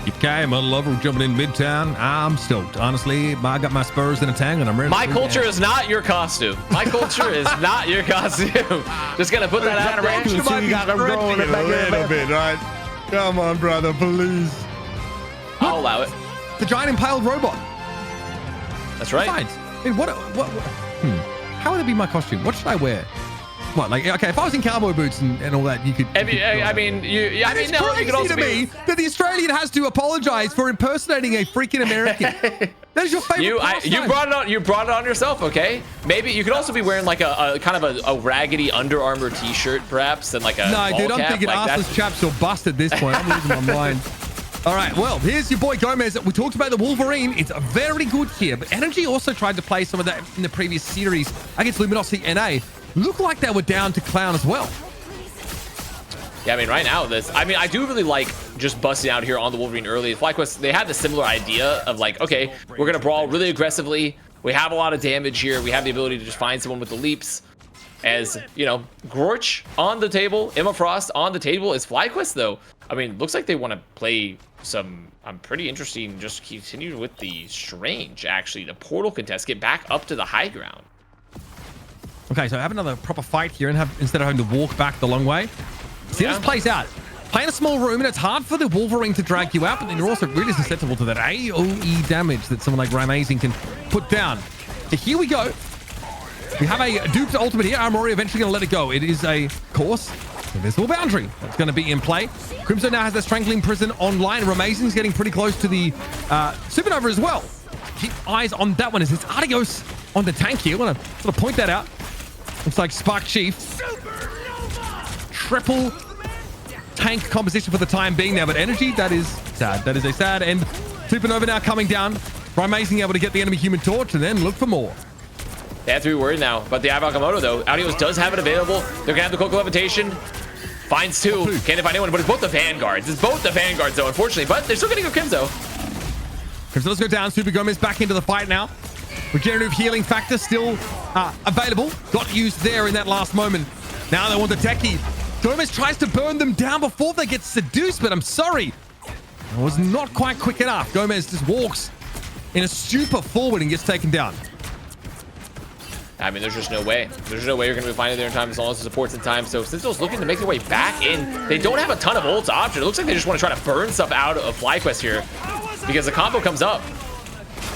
Speaker 3: Okay, my lover jumping in Midtown. I'm stoked. Honestly, I got my spurs in a tang and I'm ready.
Speaker 2: My culture is not your costume. My culture is not your costume. Just gonna put that out there.
Speaker 3: You got them growing a little bit, right? Come on, brother, please.
Speaker 2: I'll allow it.
Speaker 3: The giant impaled robot.
Speaker 2: That's right.
Speaker 3: Besides, I mean, how would it be my costume? What should I wear? What, like, okay, if I was in cowboy boots and all that, you could.
Speaker 2: I mean,
Speaker 3: it's crazy to me that the Australian has to apologize for impersonating a freaking American. That is your favorite
Speaker 2: You
Speaker 3: pastime.
Speaker 2: brought it on yourself, okay? Maybe you could also be wearing like a kind of a raggedy Under Armour t-shirt, perhaps, and like a
Speaker 3: No,
Speaker 2: ball
Speaker 3: dude, I'm
Speaker 2: cap,
Speaker 3: thinking
Speaker 2: like
Speaker 3: arseless chaps or bust at this point. I'm losing my mind. All right, well, here's your boy Gomez. We talked about the Wolverine. It's very good here, but Energy also tried to play some of that in the previous series against Luminosity NA. Looked like they were down to Clown as well.
Speaker 2: Yeah, I mean, right now, I do really like just busting out here on the Wolverine early. FlyQuest, they had the similar idea of like, okay, we're going to brawl really aggressively. We have a lot of damage here. We have the ability to just find someone with the leaps. As, you know, Gorch on the table, Emma Frost on the table. Is FlyQuest, though, I mean, looks like they want to play some pretty interesting, just continue with the Strange, actually. The Portal contest, get back up to the high ground.
Speaker 3: Okay, so have another proper fight here and instead of having to walk back the long way. See how this plays out. Play in a small room, and it's hard for the Wolverine to drag you out, but then you're also really susceptible to that AoE damage that someone like Ramazing can put down. So here we go. We have a duped ultimate here. Armory eventually going to let it go. It is a course. Invisible boundary that's going to be in play. Crimson now has their strangling prison online. Ramazing's getting pretty close to the supernova as well. Keep eyes on that one as it's Adios on the tank here. I want to sort of point that out. Looks like Spark Chief. Triple tank composition for the time being there, but Energy, that is sad. That is a sad end. Supernova now coming down. Ramazing able to get the enemy Human Torch and then look for more.
Speaker 2: They have to be worried now. But the Avakamoto, though, Adios does have it available. They're going to have the Coco Levitation. Finds two. Can't find anyone, but it's both the Vanguards. It's both the Vanguards, though, unfortunately. But they're still getting a Crimzo.
Speaker 3: Crimzo, let's go down. Super Gomez back into the fight now. Regenerative healing factor still available. Got used there in that last moment. Now they want the techie. Gomez tries to burn them down before they get seduced, but I'm sorry. It was not quite quick enough. Gomez just walks in a stupor forward and gets taken down.
Speaker 2: I mean, there's just no way. There's no way you're going to be finding there in time as long as the support's in time. So Sentinels looking to make their way back in. They don't have a ton of ults option. It looks like they just want to try to burn stuff out of FlyQuest here because the combo comes up.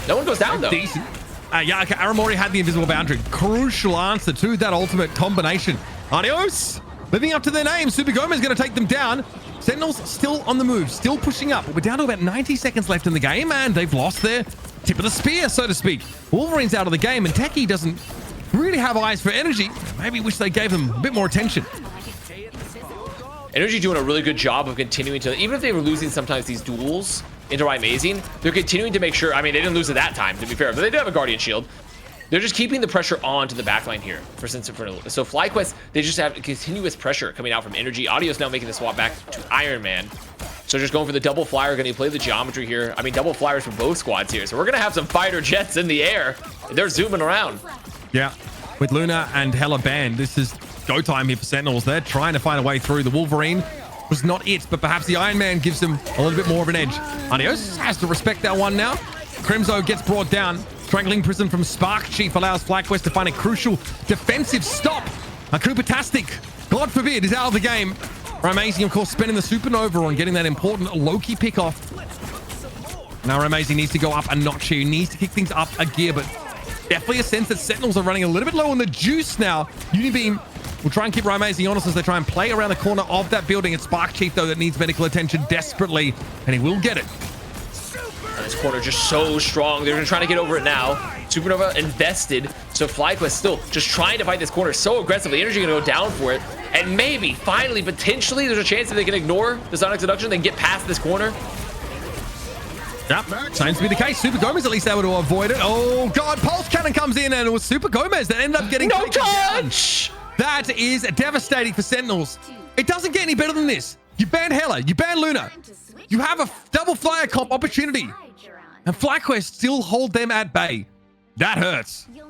Speaker 2: No one goes down, though.
Speaker 3: Decent. Yeah, okay, Aramori had the invisible boundary. Crucial answer to that ultimate combination. Adios! Living up to their name, Super Gomez is going to take them down. Sentinels still on the move, still pushing up. We're down to about 90 seconds left in the game, and they've lost their tip of the spear, so to speak. Wolverine's out of the game, and Techie doesn't really have eyes for Energy. Maybe wish they gave them a bit more attention.
Speaker 2: Energy doing a really good job of continuing to, even if they were losing sometimes these duels into Amazing, they're continuing to make sure, I mean, they didn't lose at that time, to be fair, but they do have a Guardian Shield. They're just keeping the pressure on to the backline here for Inferno. So FlyQuest, they just have continuous pressure coming out from Energy. Audio's now making the swap back to Iron Man. So just going for the double flyer, going to play the geometry here. I mean, double flyers for both squads here. So we're going to have some fighter jets in the air. They're zooming around.
Speaker 3: Yeah, with Luna and Hella banned, this is go time here for Sentinels. They're trying to find a way through. The Wolverine was not it, but perhaps the Iron Man gives them a little bit more of an edge. Adios has to respect that one now. Crimzo gets brought down. Strangling Prison from Spark Chief allows FlyQuest to find a crucial defensive stop. A Koopatastic, God forbid, is out of the game. Ramazing, of course, spending the Supernova on getting that important Loki pick off. Now Ramazing needs to go up a notch here. He needs to kick things up a gear, but definitely a sense that Sentinels are running a little bit low on the juice now. Unibeam will try and keep Ramazing honest as they try and play around the corner of that building. It's Spark Chief, though, that needs medical attention desperately, and he will get it.
Speaker 2: This corner just so strong. They're trying to get over it now. Supernova invested. So FlyQuest still just trying to fight this corner so aggressively. Energy going to go down for it. And maybe, finally, potentially, there's a chance that they can ignore the Sonic Seduction. They can get past this corner.
Speaker 3: Yep, seems to be the case. Super Gomez at least able to avoid it. Oh, God, Pulse Cannon comes in, and it was Super Gomez that ended up getting
Speaker 2: no
Speaker 3: taken
Speaker 2: touch!
Speaker 3: Down. That is devastating for Sentinels. It doesn't get any better than this. You banned Hella. You banned Luna. You have a double flyer comp opportunity. And FlyQuest still hold them at bay. That hurts.
Speaker 2: And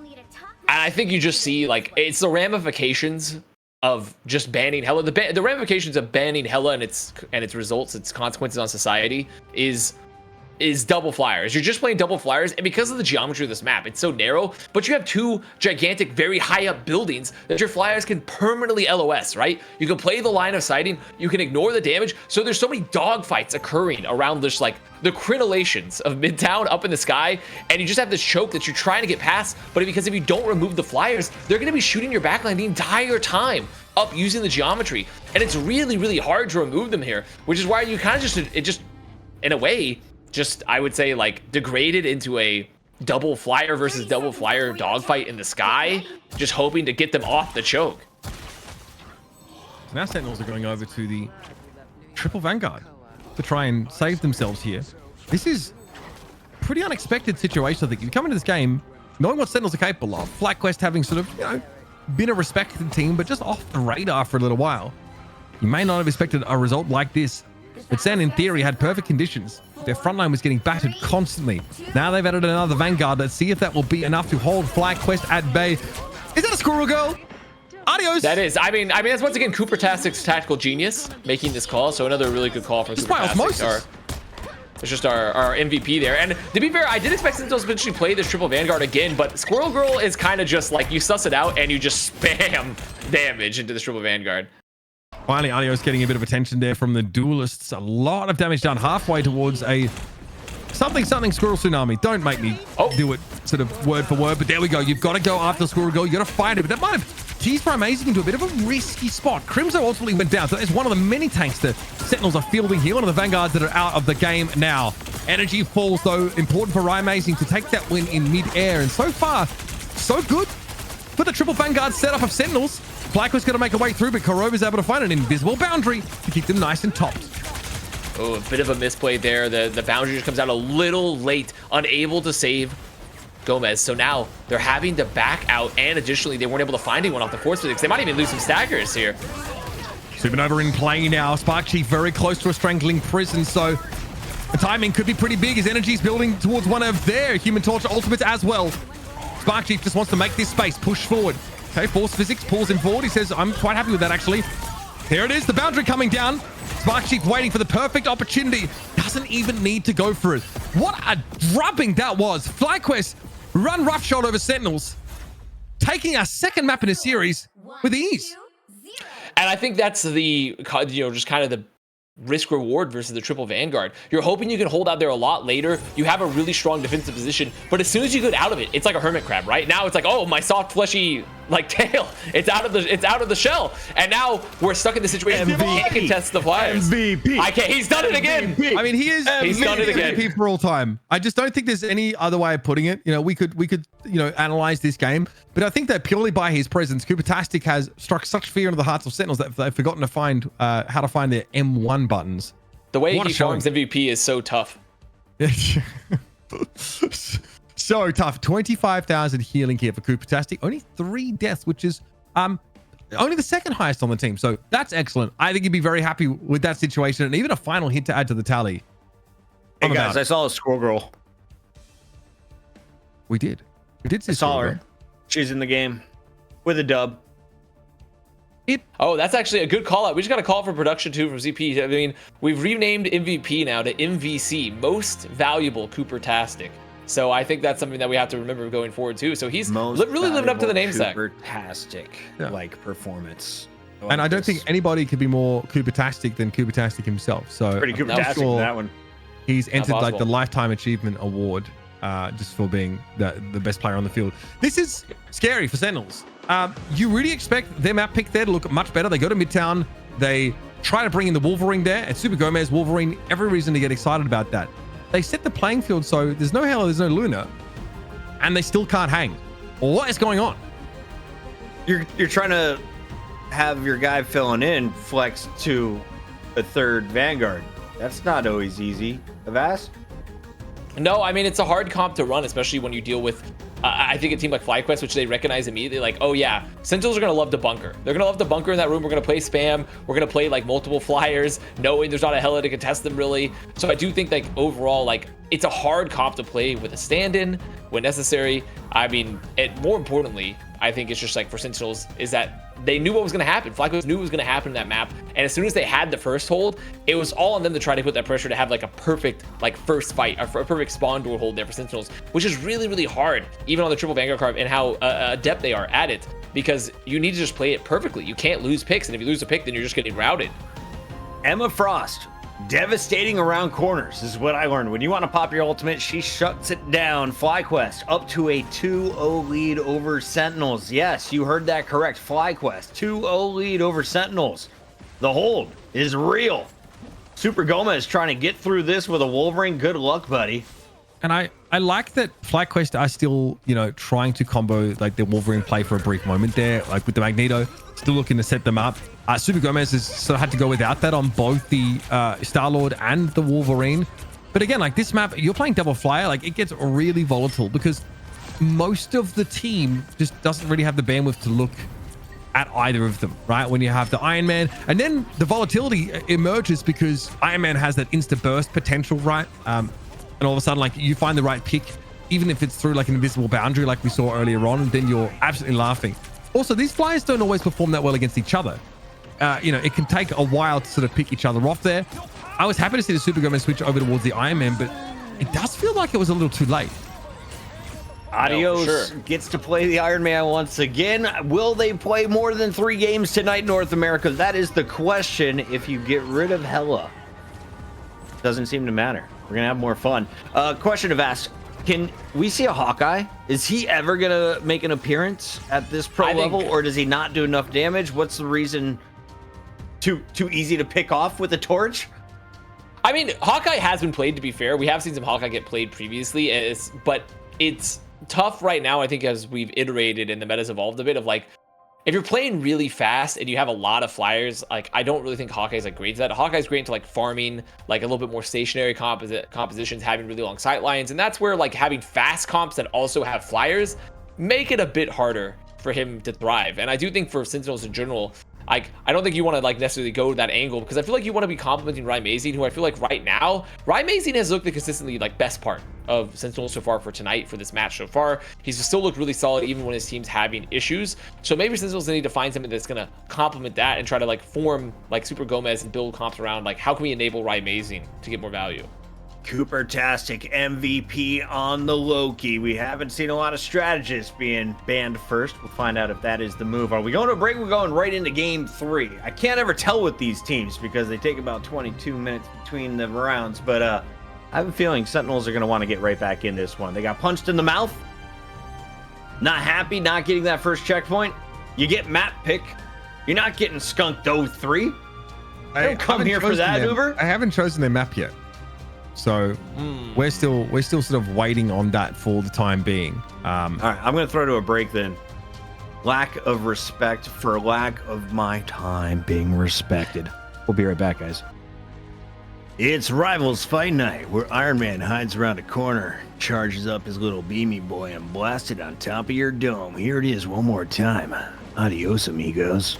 Speaker 2: I think you just see, like, it's the ramifications of just banning Hella. The ramifications of banning Hella and its results, its consequences on society is double flyers. You're just playing double flyers, and because of the geometry of this map, it's so narrow, but you have two gigantic, very high up buildings that your flyers can permanently LOS, right? You can play the line of sighting, you can ignore the damage, so there's so many dogfights occurring around this, like, the crenellations of Midtown up in the sky, and you just have this choke that you're trying to get past, but because if you don't remove the flyers, they're going to be shooting your backline the entire time up using the geometry, and it's really, really hard to remove them here, which is why you kind of just, in a way, just, I would say, like, degraded into a double flyer versus double flyer dogfight in the sky, just hoping to get them off the choke.
Speaker 3: Now Sentinels are going over to the triple Vanguard to try and save themselves here. This is a pretty unexpected situation. I think you come into this game knowing what Sentinels are capable of. FlyQuest having sort of, you know, been a respected team, but just off the radar for a little while. You may not have expected a result like this, but Sen in theory had perfect conditions. Their front line was getting battered constantly. Now they've added another Vanguard. Let's see if that will be enough to hold FlyQuest at bay. Is that a squirrel girl? Adios.
Speaker 2: That is. I mean, that's once again Cooper-tastic's tactical genius making this call. So another really good call from Cooper-tastic. It's just our MVP there. And to be fair, I did expect Sentinels to eventually play this triple Vanguard again, but Squirrel Girl is kind of just like you suss it out and you just spam damage into this triple Vanguard.
Speaker 3: Finally, Adios getting a bit of attention there from the duelists. A lot of damage done halfway towards a something Squirrel Tsunami. Don't make me do it sort of word for word, but there we go. You've got to go after the Squirrel Girl. You got to fight it, but that might have teased Prime Amazing into a bit of a risky spot. Crimzo ultimately went down, so it's one of the many tanks that Sentinels are fielding here. One of the Vanguards that are out of the game now. Energy falls, though, important for Prime Amazing to take that win in mid-air, and so far, so good for the triple Vanguard setup of Sentinels. FlyQuest going to make a way through, but Korova's able to find an invisible boundary to keep them nice and topped.
Speaker 2: Oh, a bit of a misplay there. The boundary just comes out a little late, unable to save Gomez. So now they're having to back out, and additionally, they weren't able to find anyone off the force physics. They might even lose some staggers here.
Speaker 3: Supernova in play now. Spark Chief very close to a strangling prison, so the timing could be pretty big. His energy's building towards one of their Human Torch ultimates as well. Spark Chief just wants to make this space, push forward. Okay, force physics pulls him forward. He says, I'm quite happy with that, actually. There it is, the boundary coming down. Spark Chief waiting for the perfect opportunity. Doesn't even need to go for it. What a drubbing that was. FlyQuest run roughshod over Sentinels, taking our second map in a series with ease.
Speaker 2: And I think that's the, just kind of the risk reward versus the triple Vanguard. You're hoping you can hold out there a lot later. You have a really strong defensive position, but as soon as you get out of it, it's like a hermit crab, right? Now it's like, oh, my soft fleshy like tail, it's out of the shell, and now we're stuck in the situation where we can't contest the flyers.
Speaker 1: MVP.
Speaker 2: I can't. He's done it again.
Speaker 3: I mean, he's done it again. MVP for all time. I just don't think there's any other way of putting it. You know, we could analyze this game, but I think that purely by his presence, Cooper-tastic has struck such fear into the hearts of Sentinels that they've forgotten to find how to find their M1 buttons.
Speaker 2: The way he farms MVP is so tough.
Speaker 3: So tough. 25,000 healing here for Cooper-tastic. Only 3 deaths, which is only the second highest on the team. So that's excellent. I think he'd be very happy with that situation, and even a final hit to add to the tally.
Speaker 1: Hey guys, I saw a Squirrel Girl.
Speaker 3: We did see
Speaker 1: I saw her. She's in the game with a dub.
Speaker 2: Oh, that's actually a good call out. We just got a call from production too from ZP. I mean, we've renamed MVP now to MVC, most valuable Cooper-tastic. So I think that's something that we have to remember going forward too. So he's really living up to the namesake.
Speaker 1: Cooper-tastic like performance.
Speaker 3: And I don't think anybody could be more Cooper-tastic than Cooper-tastic himself. So
Speaker 1: pretty Cooper-tastic for that one.
Speaker 3: He's entered like the Lifetime Achievement Award just for being the best player on the field. This is scary for Sentinels. You really expect their map pick there to look much better. They go to Midtown. They try to bring in the Wolverine there. And Super Gomez, Wolverine, every reason to get excited about that. They set the playing field so there's no Hela, there's no Luna, and they still can't hang. What is going on?
Speaker 1: You're trying to have your guy filling in flex to a third Vanguard. That's not always easy. Avast?
Speaker 2: No, I mean, it's a hard comp to run, especially when you deal with, I think, a team like FlyQuest, which they recognize immediately, like, oh yeah, Sentinels are going to love to bunker. They're going to love to bunker in that room. We're going to play spam. We're going to play like multiple flyers, knowing there's not a Hela to contest them really. So I do think like overall, like it's a hard comp to play with a stand-in when necessary. I mean, more importantly, I think it's just like for Sentinels is that they knew what was going to happen. FlyQuest knew what was going to happen in that map. And as soon as they had the first hold, it was all on them to try to put that pressure to have like a perfect like first fight, a perfect spawn door hold there for Sentinels, which is really, really hard, even on the triple Vanguard card and how adept they are at it, because you need to just play it perfectly. You can't lose picks. And if you lose a pick, then you're just getting routed.
Speaker 1: Emma Frost, devastating around corners is what I learned. When you want to pop your ultimate, she shuts it down. FlyQuest up to a 2-0 lead over Sentinels. Yes, you heard that correct. FlyQuest 2-0 lead over Sentinels. The hold is real. Super Gomez trying to get through this with a Wolverine. Good luck, buddy.
Speaker 3: And I like that FlyQuest are still, you know, trying to combo like the Wolverine play for a brief moment there, like with the Magneto, still looking to set them up. Super Gomez has sort of had to go without that on both the Star-Lord and the Wolverine. But again, like this map, you're playing double flyer, like it gets really volatile because most of the team just doesn't really have the bandwidth to look at either of them, right? When you have the Iron Man, and then the volatility emerges because Iron Man has that insta burst potential, right? And all of a sudden, like you find the right pick, even if it's through like an invisible boundary, like we saw earlier on, and then you're absolutely laughing. Also, these flyers don't always perform that well against each other. You know, it can take a while to sort of pick each other off there. I was happy to see the Super Gomez switch over towards the Iron Man, but it does feel like it was a little too late.
Speaker 1: Adios gets to play the Iron Man once again. Will they play more than 3 games tonight in North America? That is the question. If you get rid of Hela, doesn't seem to matter. We're gonna have more fun. Question have asked, can we see a Hawkeye? Is he ever gonna make an appearance at this pro level, or does he not do enough damage? What's the reason? Too easy to pick off with a torch?
Speaker 2: I mean, Hawkeye has been played, to be fair. We have seen some Hawkeye get played previously, but it's tough right now, I think, as we've iterated and the meta's evolved a bit of like, if you're playing really fast and you have a lot of flyers, like I don't really think Hawkeye's like great to that. Hawkeye's great into like farming, like a little bit more stationary compositions, having really long sight lines, and that's where like having fast comps that also have flyers make it a bit harder for him to thrive. And I do think for Sentinels in general, like I don't think you want to like necessarily go to that angle, because I feel like you want to be complimenting Ryan Mazin, who I feel like right now, Ryan Mazin has looked the consistently like best part of Sentinels so far for tonight, for this match so far. He's still looked really solid even when his team's having issues. So maybe Sentinels need to find something that's going to complement that and try to like form like Super Gomez and build comps around like how can we enable Ryan Mazin to get more value.
Speaker 1: Cooper-tastic MVP on the Loki. We haven't seen a lot of strategists being banned first. We'll find out if that is the move. Are we going to a break? We're going right into game 3. I can't ever tell with these teams because they take about 22 minutes between the rounds, but I have a feeling Sentinels are going to want to get right back in this one. They got punched in the mouth. Not happy, not getting that first checkpoint. You get map pick. You're not getting skunked 0-3. I don't come here for that, Uber.
Speaker 3: I haven't chosen their map yet. So we're still sort of waiting on that for the time being.
Speaker 1: All right, I'm going to throw to a break then. Lack of respect for lack of my time being respected. We'll be right back, guys. It's Rivals Fight Night, where Iron Man hides around a corner, charges up his little beamy boy, and blasts it on top of your dome. Here it is one more time. Adios, amigos.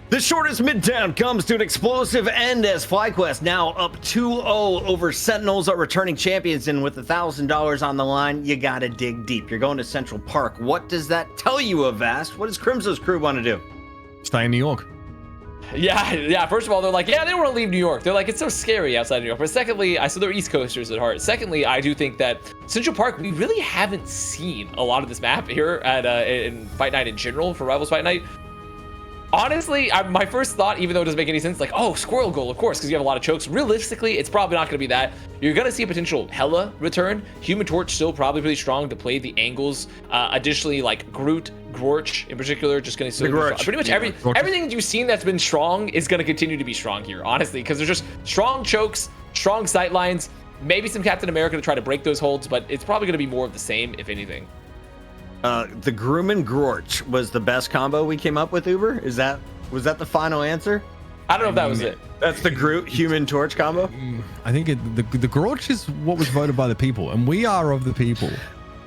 Speaker 1: The shortest midtown comes to an explosive end as FlyQuest now up 2-0 over Sentinels, are returning champions, and with $1,000 on the line, you gotta dig deep. You're going to Central Park. What does that tell you, Avast? What does Crimso's crew want to do?
Speaker 3: Stay in New York.
Speaker 2: Yeah. First of all, they're like, yeah, they don't want to leave New York. They're like, it's so scary outside New York. But secondly, so they're East Coasters at heart. Secondly, I do think that Central Park, we really haven't seen a lot of this map here at in Fight Night in general for Rivals Fight Night. Honestly, my first thought, even though it doesn't make any sense, like, oh, Squirrel Goal, of course, because you have a lot of chokes. Realistically, it's probably not going to be that. You're going to see a potential Hela return. Human Torch still probably pretty strong to play the angles. Additionally, like Groot, Gorch in particular, just going to pretty much everything that you've seen that's been strong is going to continue to be strong here, honestly, because there's just strong chokes, strong sight lines, maybe some Captain America to try to break those holds, but it's probably going to be more of the same, if anything.
Speaker 1: The Grumman Gorch was the best combo we came up with, Uber? Was that the final answer?
Speaker 2: I don't know if that was it.
Speaker 1: That's the Groot Human Torch combo?
Speaker 3: I think the Gorch is what was voted by the people, and we are of the people.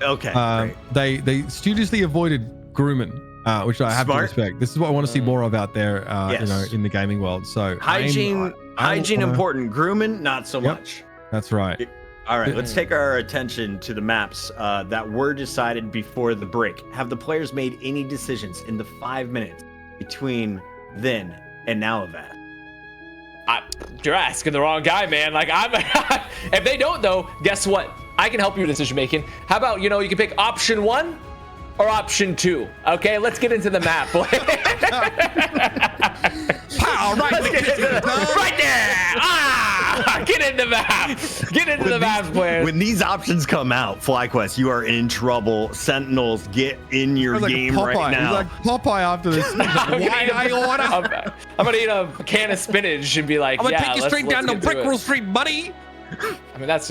Speaker 1: Okay.
Speaker 3: They studiously avoided Grumman, which I have to respect. This is what I want to see more of out there,
Speaker 1: yes.
Speaker 3: You know, in the gaming world. So
Speaker 1: hygiene important. Grumman, not so much.
Speaker 3: That's right.
Speaker 1: All right, let's take our attention to the maps that were decided before the break. Have the players made any decisions in the 5 minutes between then and now of that?
Speaker 2: You're asking the wrong guy, man. Like, if they don't, though, guess what? I can help you with decision making. How about, you can pick option 1 or option 2? Okay, let's get into the map, boy. Pow, right there. Get in the map. Get into the map, players.
Speaker 1: When these options come out, FlyQuest, you are in trouble. Sentinels, get in your game right now.
Speaker 3: Like Popeye after this.
Speaker 2: I'm gonna eat a can of spinach and be like,
Speaker 3: I'm gonna take you straight down to
Speaker 2: get to
Speaker 3: Brickroll Street, buddy.
Speaker 2: I mean, that's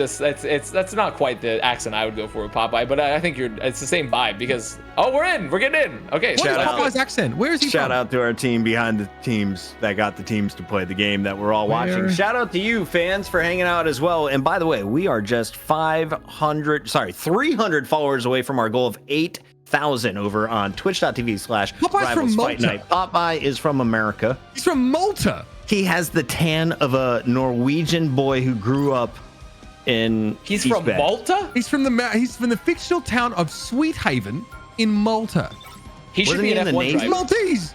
Speaker 2: not quite the accent I would go for with Popeye, but I think it's the same vibe because we're getting in. Okay,
Speaker 3: what is Popeye's accent? Where is he
Speaker 1: Shout
Speaker 3: from?
Speaker 1: out to our team behind the teams that got the teams to play the game that we're all watching. Shout out to you fans for hanging out as well. And by the way, we are just 300 followers away from our goal of 8,000 over on twitch.tv/Rivals Fight Night. Popeye is from America.
Speaker 3: He's from Malta.
Speaker 1: He has the tan of a Norwegian boy who grew up in
Speaker 2: He's
Speaker 1: East
Speaker 2: from
Speaker 1: Bay.
Speaker 2: Malta?
Speaker 3: He's from the fictional town of Sweet Haven in Malta.
Speaker 2: He should
Speaker 1: Wasn't
Speaker 2: be
Speaker 1: he
Speaker 2: an
Speaker 1: in the
Speaker 2: F1
Speaker 1: Navy?
Speaker 3: He's
Speaker 2: driver.
Speaker 3: Maltese.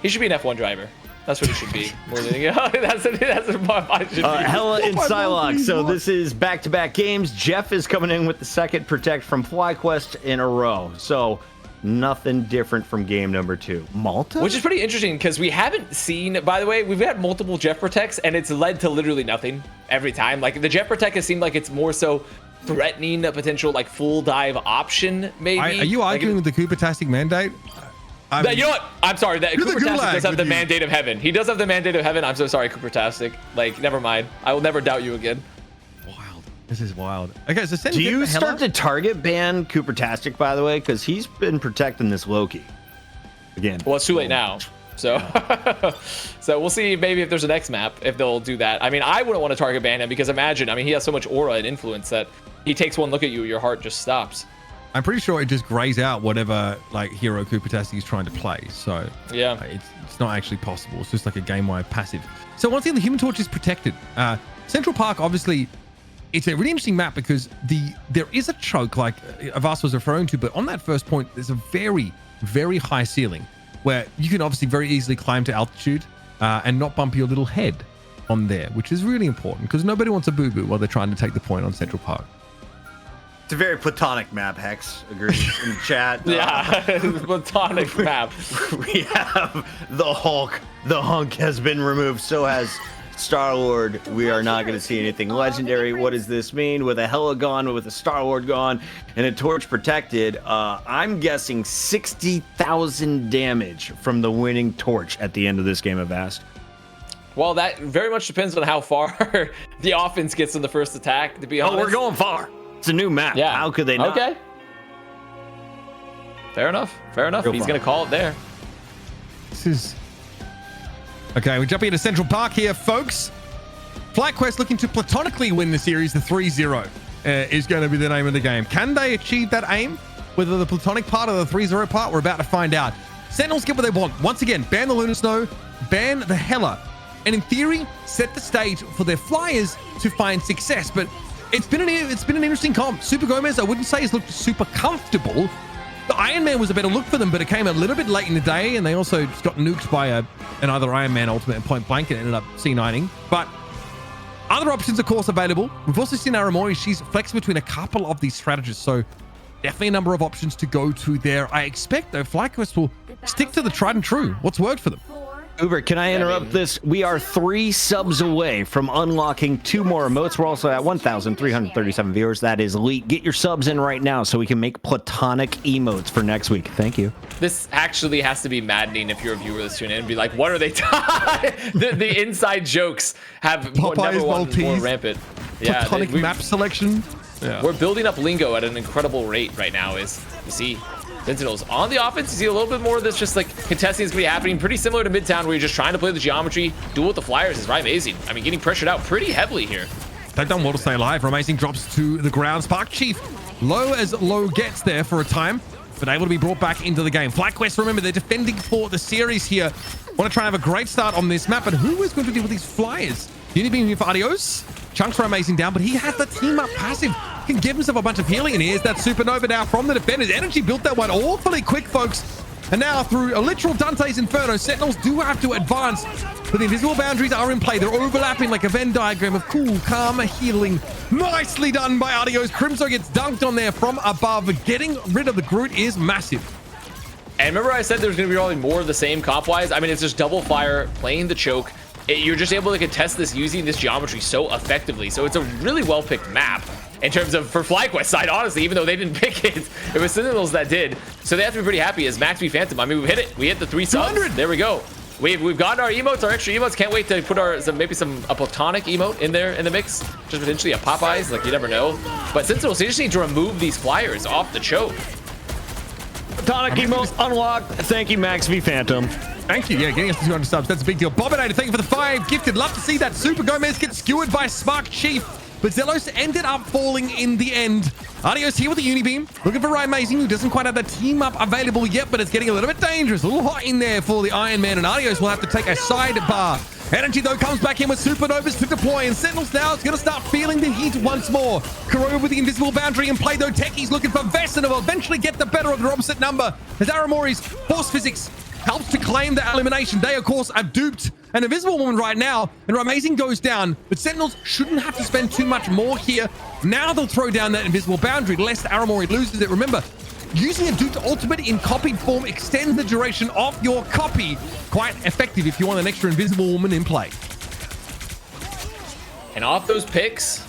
Speaker 2: He should be an F1 driver. That's what he should be. More than that's what Popeye should be.
Speaker 1: Hella in
Speaker 3: What?
Speaker 1: Psylocke. So
Speaker 3: What?
Speaker 1: this is back-to-back games. Jeff is coming in with the second protect from FlyQuest in a row. So nothing different from game number 2. Malta?
Speaker 2: Which is pretty interesting because we haven't seen, by the way, we've had multiple Jeff protects and it's led to literally nothing every time. Like the Jeff protect has seemed like it's more so threatening a potential like full dive option, maybe.
Speaker 3: Are you arguing with the Cooper-tastic mandate?
Speaker 2: You know what? I'm sorry. That
Speaker 3: You're the
Speaker 2: Cooper-tastic
Speaker 3: gulag
Speaker 2: does have
Speaker 3: with
Speaker 2: the
Speaker 3: you.
Speaker 2: mandate of heaven. He does have the mandate of heaven. I'm so sorry, Cooper-tastic. Like, never mind. I will never doubt you again.
Speaker 3: Wild. This is wild. Okay, so
Speaker 1: Do you start to target ban Cooper-tastic, by the way? Because he's been protecting this Loki. Again.
Speaker 2: Well, it's too late now. So, so we'll see maybe if there's a next map, if they'll do that. I mean, I wouldn't want to target ban him because imagine, I mean, he has so much aura and influence that he takes one look at you, your heart just stops.
Speaker 3: I'm pretty sure it just grays out whatever like hero Cooper-tastic is trying to play. So
Speaker 2: Yeah.
Speaker 3: it's not actually possible. It's just like a game-wide passive. So once again, the Human Torch is protected. Central Park, obviously, it's a really interesting map because there is a choke like Avas was referring to, but on that first point, there's a very, very high ceiling where you can obviously very easily climb to altitude and not bump your little head on there, which is really important because nobody wants a boo-boo while they're trying to take the point on Central Park.
Speaker 1: It's a very platonic map, Hex. Agreed in the chat.
Speaker 2: Yeah, platonic map.
Speaker 1: We have the Hulk. The hunk has been removed. So has Star-Lord. We are not going to see anything legendary. What does this mean? With a Hela gone, with a Star-Lord gone, and a torch protected, I'm guessing 60,000 damage from the winning torch at the end of this game of Vast.
Speaker 2: Well, that very much depends on how far the offense gets in the first attack, to be honest.
Speaker 1: Oh, we're going far. It's a new map.
Speaker 2: Yeah.
Speaker 1: How could they not?
Speaker 2: Okay. Fair enough. Fair enough.
Speaker 1: Go
Speaker 2: He's
Speaker 1: far.
Speaker 2: going to call it there.
Speaker 3: This is... Okay, we're jumping into Central Park here, folks. FlyQuest looking to platonically win the series. The 3-0 is going to be the name of the game. Can they achieve that aim? Whether the platonic part or the 3-0 part, we're about to find out. Sentinels get what they want. Once again, ban the Lunar Snow, ban the Hela, and in theory, set the stage for their flyers to find success. But it's been an interesting comp. Super Gomez, I wouldn't say has looked super comfortable. The Iron Man was a better look for them, but it came a little bit late in the day, and they also just got nuked by another Iron Man ultimate and point blank and ended up C9ing. But other options, of course, available. We've also seen Aramori. She's flexed between a couple of these strategies, so definitely a number of options to go to there. I expect, though, FlyQuest will stick to the tried and true. What's worked for them?
Speaker 1: Uber, can I interrupt this? We are 3 subs away from unlocking 2 more emotes. We're also at 1,337 viewers. That is elite. Get your subs in right now so we can make platonic emotes for next week. Thank you.
Speaker 2: This actually has to be maddening if you're a viewer that's tuning in and be like, what are they the inside jokes have
Speaker 3: Popeye's
Speaker 2: never wanted more
Speaker 3: Maltese.
Speaker 2: rampant.
Speaker 3: Platonic map selection. Yeah.
Speaker 2: We're building up lingo at an incredible rate right now. As you see, Sentinels on the offense, you see a little bit more of this just like contesting is going to be happening. Pretty similar to Midtown where you're just trying to play the geometry. Duel with the Flyers is right amazing. I mean, getting pressured out pretty heavily here.
Speaker 3: They've done well to stay alive. Amazing drops to the ground. Spark Chief, low as low gets there for a time, but able to be brought back into the game. FlyQuest, remember, they're defending for the series here. Want to try and have a great start on this map, but who is going to deal with these Flyers? Unity being here for Adios. Chunks are amazing down, but he has the team up passive. Can give himself a bunch of healing, and here's that supernova now from the defenders. Energy built that one awfully quick, folks. And now through a literal Dante's Inferno, Sentinels do have to advance, but the invisible boundaries are in play. They're overlapping like a Venn diagram of cool, calm healing. Nicely done by Adios. Crimso gets dunked on there from above. Getting rid of the Groot is massive.
Speaker 2: And remember I said there's going to be probably more of the same comp-wise? I mean, it's just double fire, playing the choke. you're just able to contest this using this geometry so effectively. So it's a really well-picked map in terms of for FlyQuest side, honestly, even though they didn't pick it. It was Sentinels that did. So they have to be pretty happy as Max v Phantom. I mean, we hit it. We hit the 3 subs. There we go. We've gotten our emotes, our extra emotes. Can't wait to put maybe a platonic emote in there in the mix. Just potentially a Popeyes, like you never know. But Sentinels, they just need to remove these flyers off the choke.
Speaker 1: Platonic emote unlocked. Thank you, Max v Phantom.
Speaker 3: Thank you. Yeah, getting us to 200 subs. That's a big deal. Bobinator, thank you for the 5 gifted. Love to see that. Super Gomez get skewered by Spark Chief. But Zelos ended up falling in the end. Adios here with the Unibeam. Looking for Ryan Amazing, who doesn't quite have the team up available yet, but it's getting a little bit dangerous. A little hot in there for the Iron Man, and Adios will have to take a sidebar. Energy, though, comes back in with Supernovas to deploy, and Sentinels now is going to start feeling the heat once more. Kurova with the invisible boundary in play, though. Techie's looking for Vest, and will eventually get the better of the opposite number. As Aramori's Force Physics helps to claim the elimination. They, of course, are duped. An Invisible Woman right now, and Amazing goes down, but Sentinels shouldn't have to spend too much more here. Now they'll throw down that invisible boundary, lest Aramori loses it. Remember, using a duped ultimate in copied form extends the duration of your copy. Quite effective if you want an extra Invisible Woman in play.
Speaker 2: And off those picks,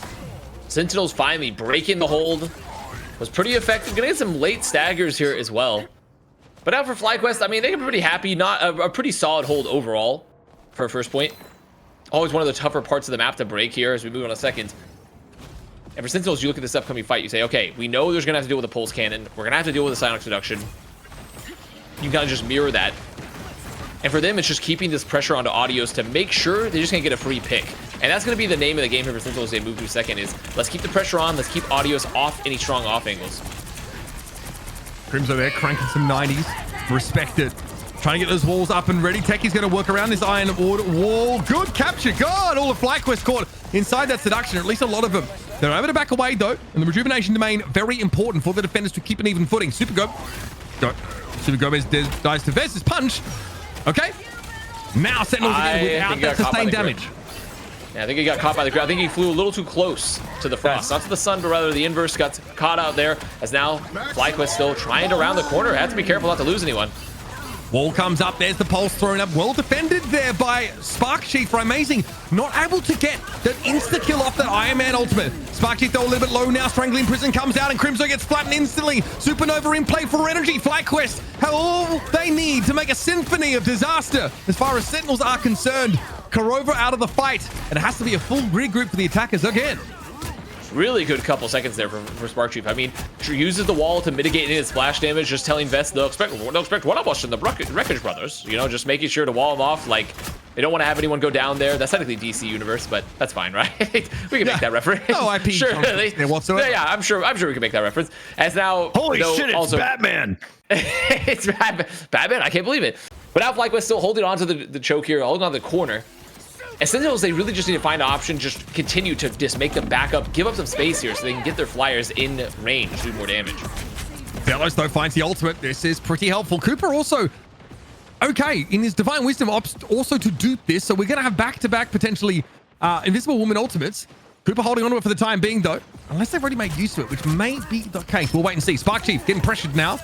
Speaker 2: Sentinels finally breaking the hold. Was pretty effective. Gonna get some late staggers here as well. But now for FlyQuest, I mean, they can be pretty happy. Not a pretty solid hold overall for a first point. Always one of the tougher parts of the map to break here as we move on a second. And for Sentinels, you look at this upcoming fight, you say, okay, we know there's gonna have to deal with a pulse cannon. We're gonna have to deal with a Psionic Seduction. You can kind of just mirror that. And for them, it's just keeping this pressure onto Adios to make sure they're just gonna get a free pick. And that's gonna be the name of the game here for Sentinels. They move to second is, let's keep the pressure on, let's keep Adios off any strong off angles.
Speaker 3: Crimzo there cranking some 90s. Respect it. Trying to get those walls up and ready. Techie's going to work around this iron wall. Good capture. God, all the FlyQuest caught inside that seduction, or at least a lot of them. They're able to back away, though. And the rejuvenation domain, very important for the defenders to keep an even footing. Super Gomez dies to Vez's punch. Okay. Now Sentinels again without that sustained damage.
Speaker 2: Yeah, I think he got caught by the ground. I think he flew a little too close to the frost. Not to the sun, but rather the inverse. Got caught out there as now FlyQuest still trying to round the corner. Have to be careful not to lose anyone.
Speaker 3: Wall comes up. There's the pulse thrown up. Well defended there by Spark Chief for Amazing. Not able to get that insta-kill off that Iron Man ultimate. Spark Chief, though, a little bit low now. Strangling Prison comes out, and Crimzo gets flattened instantly. Supernova in play for Energy. FlyQuest have all they need to make a symphony of disaster as far as Sentinels are concerned. Kurova out of the fight, and it has to be a full regroup for the attackers again.
Speaker 2: Really good couple seconds there for Spark Chief. I mean, uses the wall to mitigate any of the splash damage, just telling Vest they'll expect one of us in the Wreckage Brothers. You know, just making sure to wall them off. Like, they don't want to have anyone go down there. That's technically DC Universe, but that's fine, right? We can make that reference.
Speaker 3: No IP
Speaker 2: sure,
Speaker 3: whatsoever.
Speaker 2: Yeah, I'm sure we can make that reference. As now,
Speaker 1: holy shit, it's Batman.
Speaker 2: It's Batman. I can't believe it. But now FlyQuest still holding on to the choke here, holding on to the corner. And Sentinels, they really just need to find an option, just continue to just make them back up, give up some space here so they can get their flyers in range to do more damage.
Speaker 3: Velos, though, finds the ultimate. This is pretty helpful. Cooper also, okay, in his Divine Wisdom, opts also to dupe this. So we're going to have back-to-back, potentially, Invisible Woman ultimates. Cooper holding on to it for the time being, though, unless they've already made use of it, which may be the case. We'll wait and see. Spark Chief getting pressured now.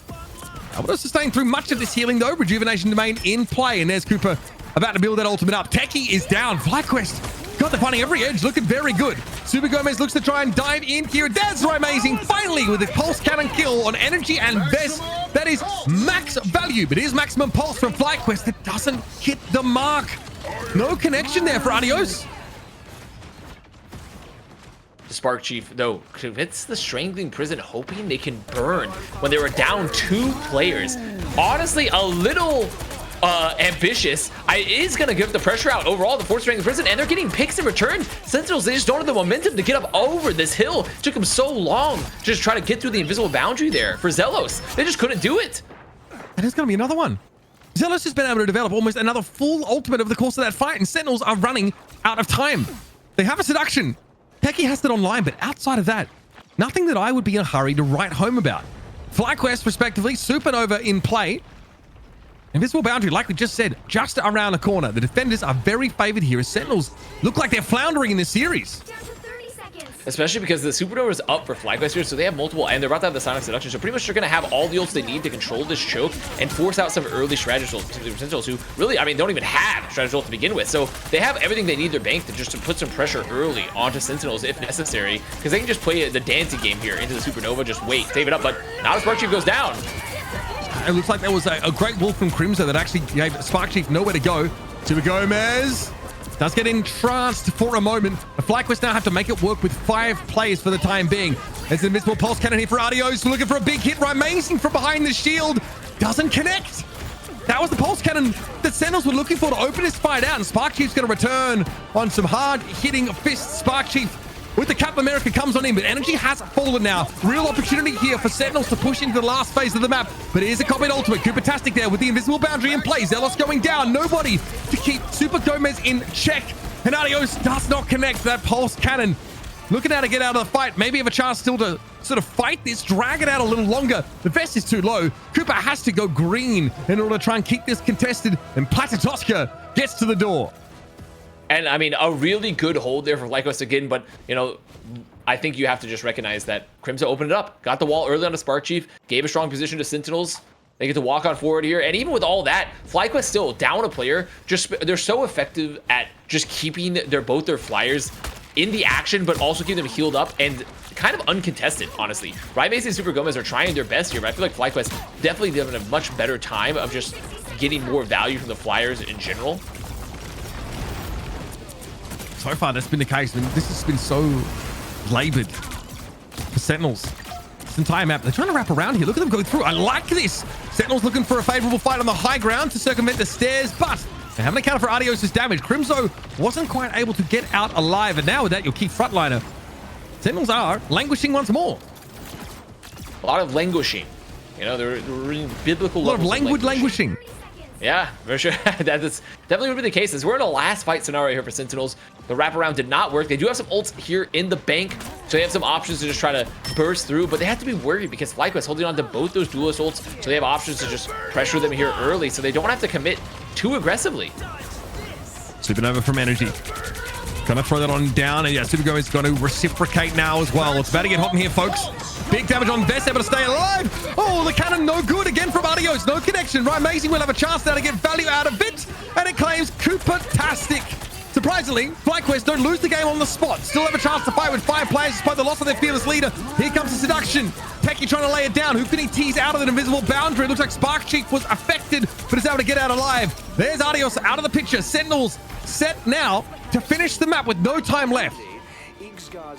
Speaker 3: Able to sustain through much of this healing, though. Rejuvenation domain in play, and there's Cooper about to build that ultimate up. Techie is down. FlyQuest, God, they're finding every edge. Looking very good. Super Gomez looks to try and dive in here. That's Amazing. Finally, with a pulse cannon kill on Energy and Vez. That is max value, but it is maximum pulse from FlyQuest. It doesn't hit the mark. No connection there for Adios.
Speaker 2: Spark Chief, though, commits the Strangling Prison, hoping they can burn when they were down 2 players. Honestly, a little ambitious. It is going to give the pressure out overall, the 4th Strangling Prison, and they're getting picks in return. Sentinels, they just don't have the momentum to get up over this hill. It took them so long to just try to get through the invisible boundary there for Zelos. They just couldn't do it.
Speaker 3: And there's going to be another one. Zelos has been able to develop almost another full ultimate over the course of that fight, and Sentinels are running out of time. They have a seduction. Techie has it online, but outside of that, nothing that I would be in a hurry to write home about. FlyQuest, respectively, Supernova in play. Invisible boundary, like we just said, just around the corner. The defenders are very favored here as Sentinels look like they're floundering in this series.
Speaker 2: especially because the Supernova is up for FlyQuest here, so they have multiple, and they're about to have the Sonic Seduction, so pretty much they're going to have all the ults they need to control this choke and force out some early strategy ults to the Sentinels, who really, I mean, don't even have strategy ults to begin with, so they have everything they need their bank to just to put some pressure early onto Sentinels if necessary, because they can just play the dancing game here into the Supernova, just wait, save it up, but now Spark Chief goes down.
Speaker 3: It looks like there was a great wolf from Crimson that actually gave Spark Chief nowhere to go. Super Gomez does get entranced for a moment. The FlyQuest now have to make it work with 5 players for the time being. There's an invisible pulse cannon here for Adios. Looking for a big hit. Amazing from behind the shield. Doesn't connect. That was the pulse cannon that Sentinels were looking for to open this fight out. And Spark Chief's going to return on some hard-hitting fists. Spark Chief with the Captain America comes on in, but energy has fallen now. Real opportunity here for Sentinels to push into the last phase of the map. But here's a copied ultimate. Cooper-tastic there with the invisible boundary in place. Zealous going down. Nobody to keep Super Gomez in check. And Adios does not connect that pulse cannon. Looking how to get out of the fight. Maybe have a chance still to sort of fight this, drag it out a little longer. The vest is too low. Cooper has to go green in order to try and keep this contested. And Platatoska gets to the door.
Speaker 2: And I mean, a really good hold there for FlyQuest again, but you know, I think you have to just recognize that Crimson opened it up, got the wall early on the Spark Chief, gave a strong position to Sentinels. They get to walk on forward here, and even with all that, FlyQuest still down a player. Just they're so effective at just keeping both their flyers in the action, but also keeping them healed up and kind of uncontested, honestly. Rymace and Super Gomez are trying their best here, but I feel like FlyQuest definitely having a much better time of just getting more value from the flyers in general.
Speaker 3: So far, that's been the case. I mean, this has been so labored for Sentinels. This entire map, they're trying to wrap around here. Look at them go through. I like this. Sentinels looking for a favorable fight on the high ground to circumvent the stairs, but they haven't accounted for Adios' damage. Crimzo wasn't quite able to get out alive, and now with that, your key frontliner. Sentinels are languishing once more.
Speaker 2: A lot of languishing. You know, they're really biblical.
Speaker 3: A lot of languishing.
Speaker 2: Yeah, for sure. That's definitely would be the case. As we're in a last fight scenario here for Sentinels. The wraparound did not work. They do have some ults here in the bank, so they have some options to just try to burst through, but they have to be worried because FlyQuest holding on to both those duelist ults, so they have options to just pressure them here early, so they don't have to commit too aggressively.
Speaker 3: Supernova from Energy. Gonna throw that on down, and yeah, Super Gomez is going to reciprocate now as well. It's about to get hot in here, folks. Big damage on Vest, able to stay alive. Oh, the cannon no good again from Adios. No connection. Right, Amazing will have a chance now to get value out of it, and it claims Cooper-tastic. Surprisingly, FlyQuest don't lose the game on the spot. Still have a chance to fight with 5 players despite the loss of their fearless leader. Here comes the seduction. Techie trying to lay it down. Who can he tease out of an invisible boundary? It looks like Spark Chief was affected, but is able to get out alive. There's Adios out of the picture. Sentinels set now to finish the map with no time left.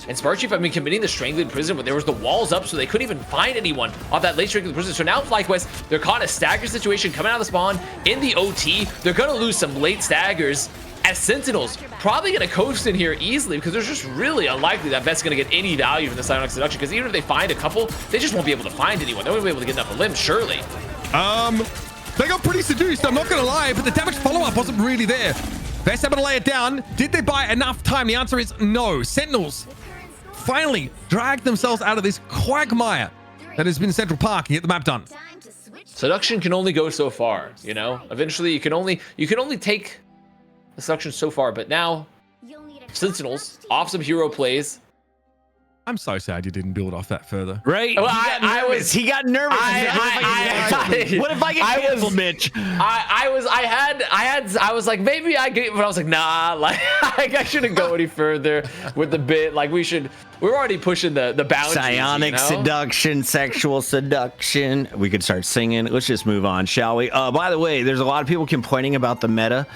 Speaker 2: And Spark Chief, I mean, committing the Strangling Prison, but there was the walls up, so they couldn't even find anyone off that late Strangling Prison. So now FlyQuest, they're caught in a stagger situation coming out of the spawn in the OT. They're going to lose some late staggers. As Sentinels, probably going to coast in here easily because there's just really unlikely that Vet's going to get any value from the Sonic Seduction, because even if they find a couple, they just won't be able to find anyone. They won't be able to get enough of limbs, surely.
Speaker 3: They got pretty seduced, I'm not going to lie, but the damage follow-up wasn't really there. Vet's able to lay it down. Did they buy enough time? The answer is no. Sentinels finally dragged themselves out of this quagmire that has been Central Park and get the map done.
Speaker 2: Seduction can only go so far, you know? Eventually, you can only take the seduction so far, but now Sentinels off some hero plays.
Speaker 3: I'm so sad you didn't build off that further.
Speaker 1: Right?
Speaker 2: Well,
Speaker 1: He got nervous. What if I get canceled, Mitch?
Speaker 2: I was like, maybe I get, but I was like, nah, like I shouldn't go any further with the bit. Like we're already pushing the boundaries.
Speaker 1: Psionic seduction, sexual seduction. We could start singing. Let's just move on, shall we? By the way, there's a lot of people complaining about the meta.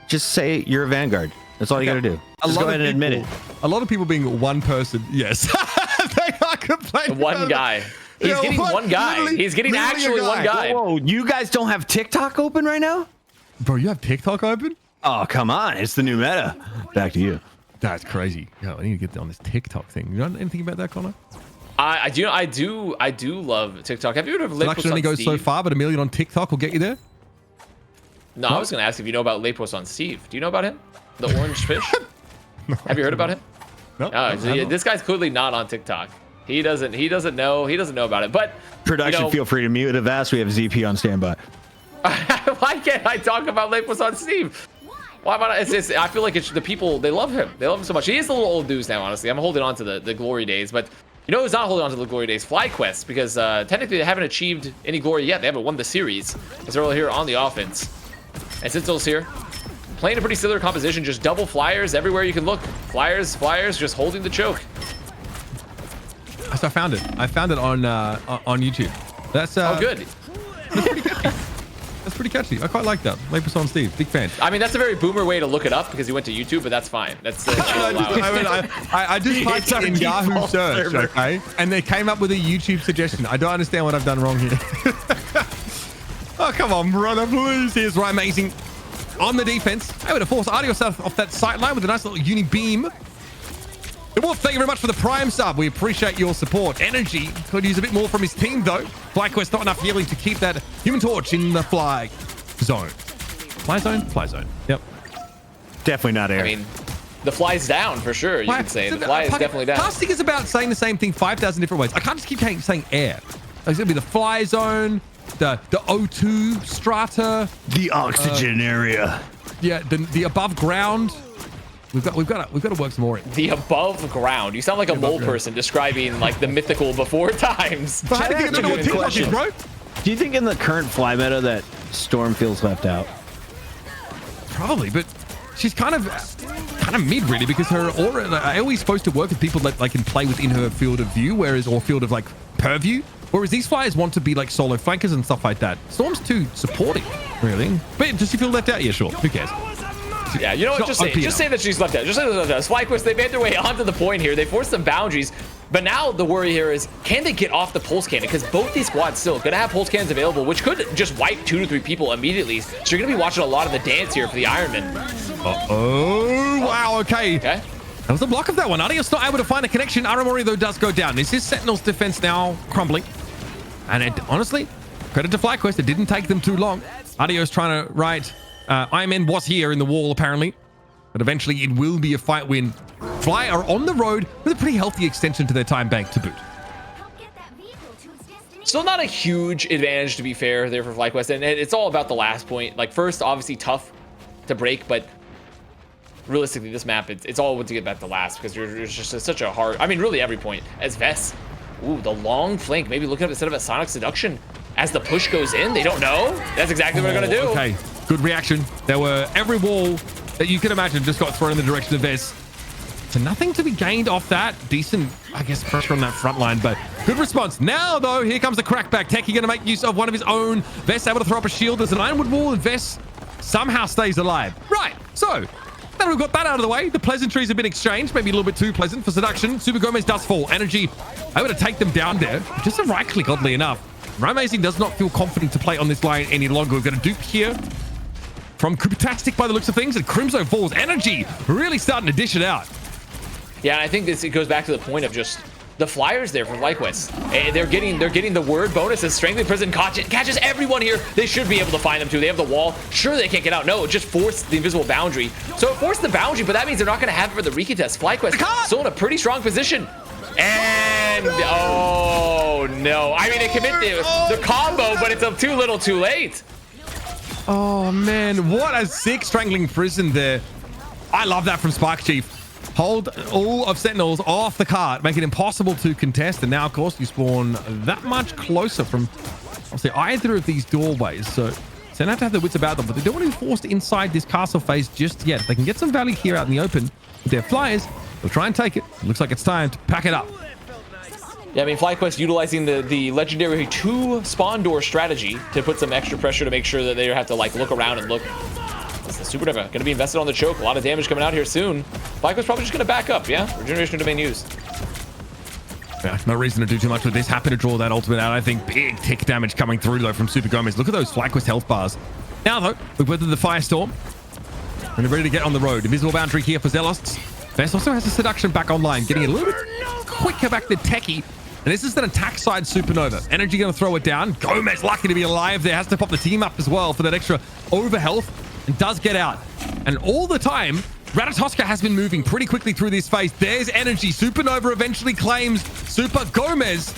Speaker 1: Just say you're a Vanguard. That's all you gotta do. Just go ahead and admit it.
Speaker 3: A lot of people being one person, yes. They are complaining.
Speaker 2: One guy. He's getting one guy. He's getting actually one guy.
Speaker 1: Whoa, you guys don't have TikTok open right now?
Speaker 3: Bro, you have TikTok open?
Speaker 1: Oh, come on. It's the new meta. Back to you.
Speaker 3: That's crazy. Yo, I need to get on this TikTok thing. You know anything about that, Connor?
Speaker 2: I do love TikTok. Have you heard of Late Post on
Speaker 3: only goes
Speaker 2: Steve?
Speaker 3: so far, but $1 million on TikTok will get you there?
Speaker 2: No, I was going to ask if you know about Late Post on Steve. Do you know about him? The orange fish? No, have you heard about him?
Speaker 3: No.
Speaker 2: This guy's clearly not on TikTok. He doesn't know about it. But
Speaker 1: production, feel free to mute the vast. We have ZP on standby.
Speaker 2: Why can't I talk about Late Post on Steve? Why not? I feel like it's the people, they love him. They love him so much. He is a little old news now, honestly. I'm holding on to the glory days, but you know who's not holding on to the glory days? FlyQuest, because technically they haven't achieved any glory yet. They haven't won the series, because they're all here on the offense. And Sentinels here, playing a pretty similar composition, just double flyers everywhere you can look. Flyers, just holding the choke.
Speaker 3: So I found it. I found it on YouTube. That's
Speaker 2: Oh, good.
Speaker 3: That's pretty catchy. That's pretty catchy. I quite like that. Lepus on Steve, big fan.
Speaker 2: I mean, that's a very boomer way to look it up because he went to YouTube, but that's fine. That's
Speaker 3: I just typed it in Yahoo search, okay? And they came up with a YouTube suggestion. I don't understand what I've done wrong here. Oh, come on, brother, please. Here's right, amazing. On the defense, able to force Adios off that sight line with a nice little uni beam. Wolf, thank you very much for the Prime sub. We appreciate your support. Energy could use a bit more from his team, though. FlyQuest not enough healing to keep that Human Torch in the fly zone. Fly zone? Fly zone. Yep.
Speaker 1: Definitely not air.
Speaker 2: I mean, the fly's down for sure, you could say. The fly is definitely down.
Speaker 3: Casting is about saying the same thing 5,000 different ways. I can't just keep saying air. It's going to be the fly zone, the O2 strata.
Speaker 1: The oxygen area.
Speaker 3: Yeah, the above ground. We've got to work some more in.
Speaker 2: The above ground. You sound like a mole person describing like the mythical before times.
Speaker 3: But how do you know what TikTok is, bro?
Speaker 1: Do you think in the current fly meta that Storm feels left out?
Speaker 3: Probably, but she's kind of mid really because her aura. I always supposed to work with people that can play within her field of view, or field of like purview. Whereas these flyers want to be like solo flankers and stuff like that. Storm's too supporting, really. But does she feel left out? Yeah, sure. Who cares?
Speaker 2: Yeah, you know what? Just say that she's left out. Just say that she's left out. FlyQuest, they made their way onto the point here. They forced some boundaries. But now the worry here is, can they get off the pulse cannon? Because both these squads still going to have pulse cannons available, which could just wipe 2 to 3 people immediately. So you're going to be watching a lot of the dance here for the Ironman.
Speaker 3: Uh-oh. Wow, okay.
Speaker 2: Okay.
Speaker 3: That was the block of that one. Adios not able to find a connection. Aramori, though, does go down. This is Sentinel's defense now crumbling. And honestly, credit to FlyQuest. It didn't take them too long. Adios trying to write... Iron Man was here in the wall, apparently. But eventually, it will be a fight win. Fly are on the road with a pretty healthy extension to their time bank to boot.
Speaker 2: Still not a huge advantage, to be fair, there for FlyQuest. And it's all about the last point. Like, first, obviously, tough to break. But realistically, this map, it's all to get back to last. Because you're just such a hard... I mean, really, every point. As Vess. Ooh, the long flank. Maybe looking up instead of a Sonic Seduction. As the push goes in, they don't know. That's exactly what they're going to do.
Speaker 3: Okay, good reaction. There were every wall that you could imagine just got thrown in the direction of Vess. So nothing to be gained off that. Decent, I guess, pressure on that front line, but good response. Now, though, here comes the crackback. Techie going to make use of one of his own. Vess able to throw up a shield. There's an ironwood wall, and Vess somehow stays alive. Right, so now we've got that out of the way. The pleasantries have been exchanged, maybe a little bit too pleasant for seduction. Super Gomez does fall. Energy able to take them down there. Just a right click, oddly enough. Amazing does not feel confident to play on this line any longer. We've got a dupe here from Kupatastic by the looks of things, and Crimzo falls. Energy really starting to dish it out.
Speaker 2: Yeah, and I think it goes back to the point of just the flyers there from FlyQuest. They're getting the word bonuses. Strength Prison catches everyone here. They should be able to find them too. They have the wall. Sure, they can't get out. No, it just forced the invisible boundary. So it forced the boundary, but that means they're not going to have it for the Riki test. FlyQuest still in a pretty strong position. And oh no! I mean, they commit the combo, but it's too little, too late.
Speaker 3: Oh man, what a sick strangling prison there! I love that from Spark Chief. Hold all of Sentinels off the cart, make it impossible to contest. And now, of course, you spawn that much closer from, I'll say, either of these doorways. So they don't have to have their wits about them, but they don't want to be forced inside this castle phase just yet. They can get some value here out in the open with their flyers. They'll try and take it. Looks like it's time to pack it up.
Speaker 2: Yeah, I mean, FlyQuest utilizing the legendary 2 spawn door strategy to put some extra pressure to make sure that they don't have to like look around and look. This is Supernova going to be invested on the choke. A lot of damage coming out here soon. FlyQuest probably just going to back up. Yeah, regeneration domain used.
Speaker 3: Yeah, no reason to do too much with this. Happy to draw that ultimate out. I think big tick damage coming through though from Super Gomez. Look at those FlyQuest health bars. Now though, we've weathered the Firestorm. We're ready to get on the road. Invisible boundary here for Zealots. Vess also has a seduction back online, getting a little bit quicker back to Techie. And this is an attack side Supernova. Energy going to throw it down. Gomez lucky to be alive there. Has to pop the team up as well for that extra over health. And does get out. And all the time, Ratatoska has been moving pretty quickly through this phase. There's Energy. Supernova eventually claims Super Gomez.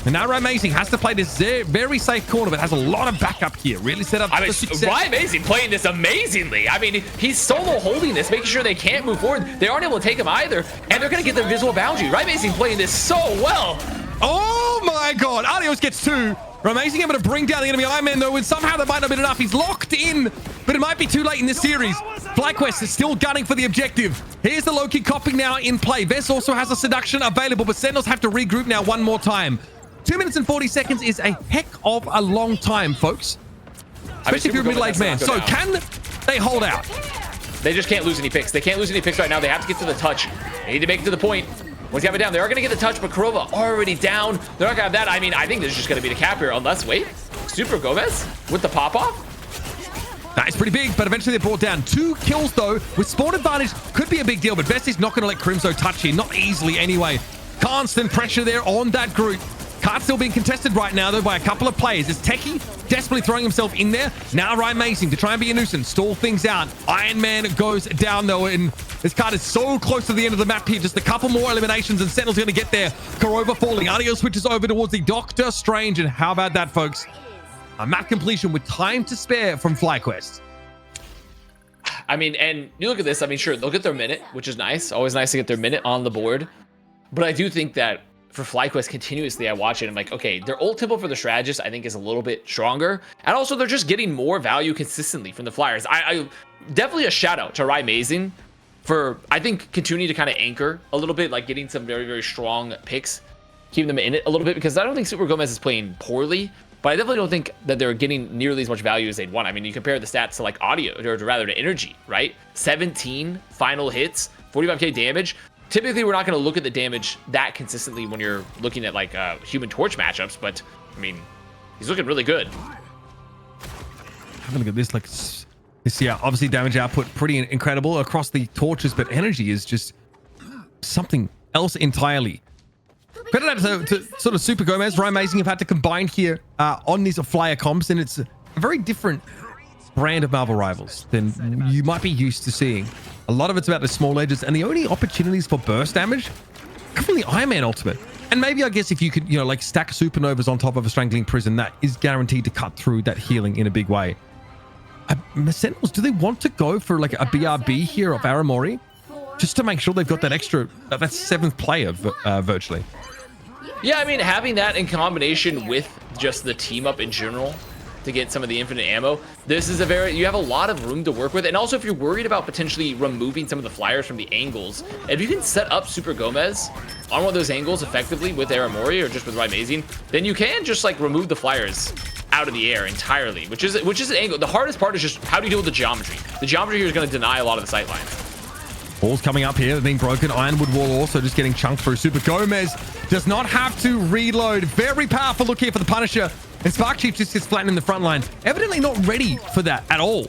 Speaker 3: And now Amazing has to play this very safe corner, but has a lot of backup here. Really set up for success.
Speaker 2: Amazing playing this amazingly. I mean, he's solo holding this, making sure they can't move forward. They aren't able to take him either, and they're going to get their visual boundary. Amazing playing this so well.
Speaker 3: Oh my God. Adios gets 2. Amazing able to bring down the enemy Iron Man, though, and somehow that might not be enough. He's locked in, but it might be too late in this series. FlyQuest is still gunning for the objective. Here's the low-key copying now in play. Vess also has a seduction available, but Sentinels have to regroup now one more time. 2 minutes and 40 seconds is a heck of a long time, folks. Especially if you're a middle-aged man. So can they hold out?
Speaker 2: They just can't lose any picks. They can't lose any picks right now. They have to get to the touch. They need to make it to the point. Once you have it down, they are going to get the touch, but Kurova already down. They're not going to have that. I mean, I think this is just going to be the cap here, unless, wait, Super Gomez with the pop-off?
Speaker 3: That is pretty big, but eventually they're brought down. 2 kills, though, with spawn advantage could be a big deal, but Vess is not going to let Crimzo touch here. Not easily, anyway. Constant pressure there on that group. Card still being contested right now, though, by a couple of players. It's Techie desperately throwing himself in there. Now Ryan Mason to try and be a nuisance, stall things out. Iron Man goes down, though, and this card is so close to the end of the map here. Just a couple more eliminations, and Sentinel's going to get there. Kurova falling. Audio switches over towards the Doctor Strange, and how about that, folks? A map completion with time to spare from FlyQuest.
Speaker 2: I mean, and you look at this. I mean, sure, they'll get their minute, which is nice. Always nice to get their minute on the board. But I do think that for FlyQuest, continuously I watch it, I'm like, okay, their ult tempo for the strategist I think is a little bit stronger, and also they're just getting more value consistently from the Flyers. I definitely a shout out to Ryan Mazin for, I think, continuing to kind of anchor a little bit, like getting some very, very strong picks, keeping them in it a little bit, because I don't think Super Gomez is playing poorly, but I definitely don't think that they're getting nearly as much value as they'd want. I mean, you compare the stats to like Audio, or rather to Energy, right? 17 final hits, 45k damage. Typically, we're not going to look at the damage that consistently when you're looking at like Human Torch matchups, but I mean, he's looking really good.
Speaker 3: Have a look at this. Like this, yeah, obviously damage output pretty incredible across the torches, but energy is just something else entirely. Credit that to sort of Super Gomez. Ryan Amazing have had to combine here on these Flyer comps, and it's a very different brand of Marvel Rivals than you might be used to seeing. A lot of it's about the small edges, and the only opportunities for burst damage come from the Iron Man ultimate. And maybe, I guess, if you could, you know, like stack supernovas on top of a strangling prison, that is guaranteed to cut through that healing in a big way. Sentinels, do they want to go for like a BRB here of Aramori? Just to make sure they've got that extra, that 7th player virtually.
Speaker 2: Yeah, I mean, having that in combination with just the team up in general to get some of the infinite ammo, this is you have a lot of room to work with. And also, if you're worried about potentially removing some of the Flyers from the angles, if you can set up Super Gomez on one of those angles effectively with Aramori or just with Ryan Amazing, then you can just like remove the Flyers out of the air entirely, which is an angle. The hardest part is just how do you deal with the geometry? The geometry here is going to deny a lot of the sight lines.
Speaker 3: Walls coming up here, being broken. Ironwood wall also just getting chunked through. Super Gomez does not have to reload. Very powerful look here for the Punisher. And Spark Chief just gets flattened in the front line. Evidently not ready for that at all.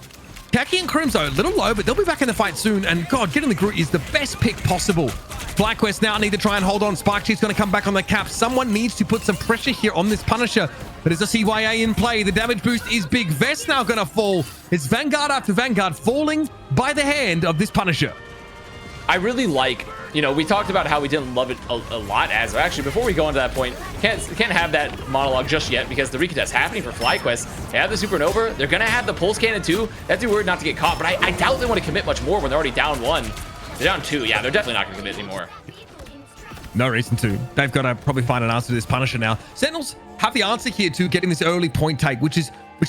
Speaker 3: Kaki and Crimzo, a little low, but they'll be back in the fight soon. And God, getting the Groot is the best pick possible. FlyQuest now need to try and hold on. Spark Chief's going to come back on the cap. Someone needs to put some pressure here on this Punisher. But there's a CYA in play. The damage boost is big. Vest now going to fall. It's Vanguard after Vanguard falling by the hand of this Punisher.
Speaker 2: I really like, you know, we talked about how we didn't love it a lot as, actually, before we go into that point, can't have that monologue just yet because the recontest happening for FlyQuest. They have the Supernova. They're going to have the Pulse Cannon too. They have to be worried not to get caught, but I doubt they want to commit much more when they're already down 1. They're down 2. Yeah, they're definitely not going to commit anymore.
Speaker 3: No reason to. They've got to probably find an answer to this Punisher now. Sentinels have the answer here to getting this early point take, which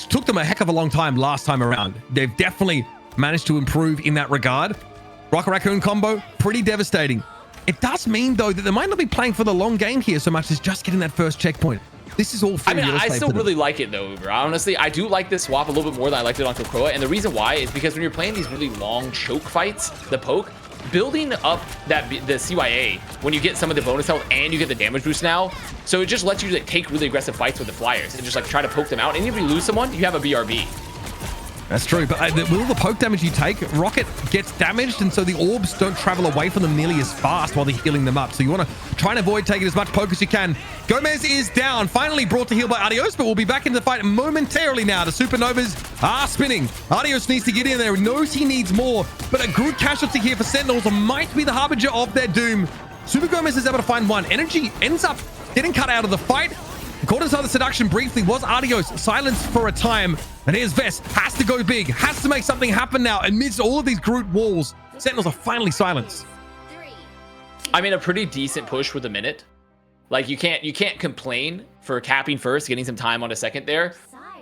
Speaker 3: took them a heck of a long time last time around. They've definitely managed to improve in that regard. Rocket Raccoon combo, pretty devastating. It does mean, though, that they might not be playing for the long game here so much as just getting that first checkpoint. This is all free.
Speaker 2: I mean, I still really like it, though, Uber. Honestly, I do like this swap a little bit more than I liked it on Kokroa. And the reason why is because when you're playing these really long choke fights, the poke, building up the CYA when you get some of the bonus health and you get the damage boost now, so it just lets you like take really aggressive fights with the Flyers and just like try to poke them out. And if you lose someone, you have a BRB.
Speaker 3: That's true, but with all the poke damage you take, Rocket gets damaged, and so the orbs don't travel away from them nearly as fast while they're healing them up. So you want to try and avoid taking as much poke as you can. Gomez is down, finally brought to heal by Adios, but we'll be back in the fight momentarily now. The Supernovas are spinning. Adios needs to get in there, knows he needs more, but a Groot casualty here for Sentinels might be the harbinger of their doom. Super Gomez is able to find one. Energy ends up getting cut out of the fight. Caught inside the seduction briefly was Adios, silenced for a time. And here's Vest, has to go big, has to make something happen now. Amidst all of these Groot walls, Sentinels are finally silenced.
Speaker 2: I mean, a pretty decent push with a minute. Like, you can't complain for capping first, getting some time on a second there.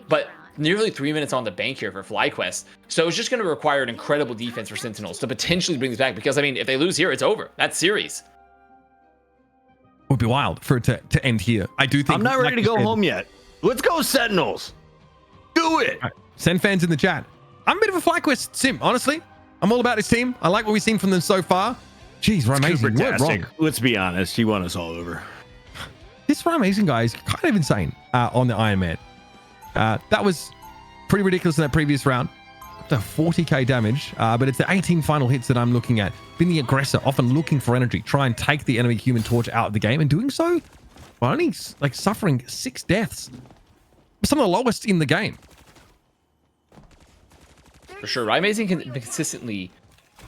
Speaker 2: But nearly 3 minutes on the bank here for FlyQuest. So it's just going to require an incredible defense for Sentinels to potentially bring this back. Because, I mean, if they lose here, it's over. That's series.
Speaker 3: Would be wild for it to end here. I do think
Speaker 1: I'm not ready to go home yet. Let's go Sentinels. Do it.
Speaker 3: Right. Send fans in the chat. I'm a bit of a FlyQuest sim, honestly. I'm all about this team. I like what we've seen from them so far. Jeez, amazing.
Speaker 1: Wrong. Let's be honest. He won us all over.
Speaker 3: This amazing guy is kind of insane on the Iron Man. That was pretty ridiculous in that previous round. The 40k damage, but it's the 18 final hits that I'm looking at. Being the aggressor, often looking for energy, try and take the enemy Human Torch out of the game, and doing so while only like suffering 6 deaths. Some of the lowest in the game.
Speaker 2: For sure, Ryan Amazing can be consistently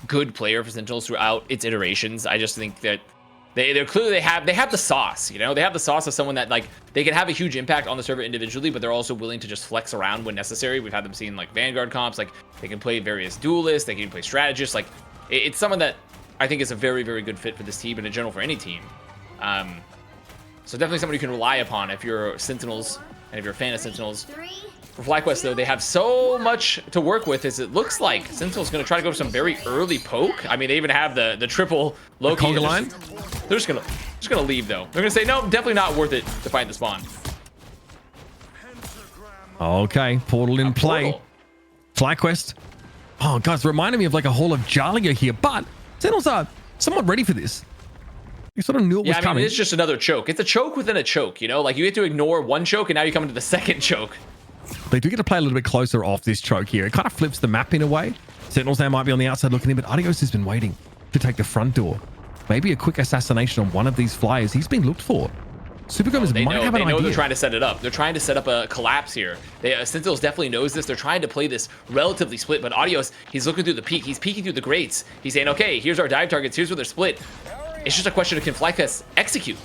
Speaker 2: good player for Sentinels throughout its iterations. I just think that they're clearly they have the sauce, you know, they have the sauce of someone that like they can have a huge impact on the server individually, but they're also willing to just flex around when necessary. We've had them seen like Vanguard comps, like they can play various duelists, they can play strategists. Like it's someone that I think is a very, very good fit for this team and in general for any team. So definitely someone you can rely upon if you're Sentinels and if you're a fan of Sentinels. For FlyQuest, though, they have so much to work with. As it looks like Sentinel's going to try to go for some very early poke. I mean, they even have the triple Loki.
Speaker 3: The line.
Speaker 2: They're just gonna leave though. They're gonna say no, definitely not worth it to find the spawn.
Speaker 3: Okay, portal in play.
Speaker 2: Portal.
Speaker 3: FlyQuest. Oh, guys, reminding me of like a Hall of Jalia here, but Sentinels are somewhat ready for this. You sort of knew it was coming.
Speaker 2: I mean, it's just another choke. It's a choke within a choke, you know? Like, you get to ignore one choke, and now you come into the second choke.
Speaker 3: They do get to play a little bit closer off this choke here. It kind of flips the map in a way. Sentinels now might be on the outside looking in, but Adios has been waiting to take the front door. Maybe a quick assassination on one of these flyers. He's been looked for. Super Gomez might have an idea.
Speaker 2: They're trying to set it up. They're trying to set up a collapse here. Sentinels definitely knows this. They're trying to play this relatively split, but Adios, he's looking through the peak. He's peeking through the grates. He's saying, okay, here's our dive targets. Here's where they're split. It's just a question of can FlyQuest execute.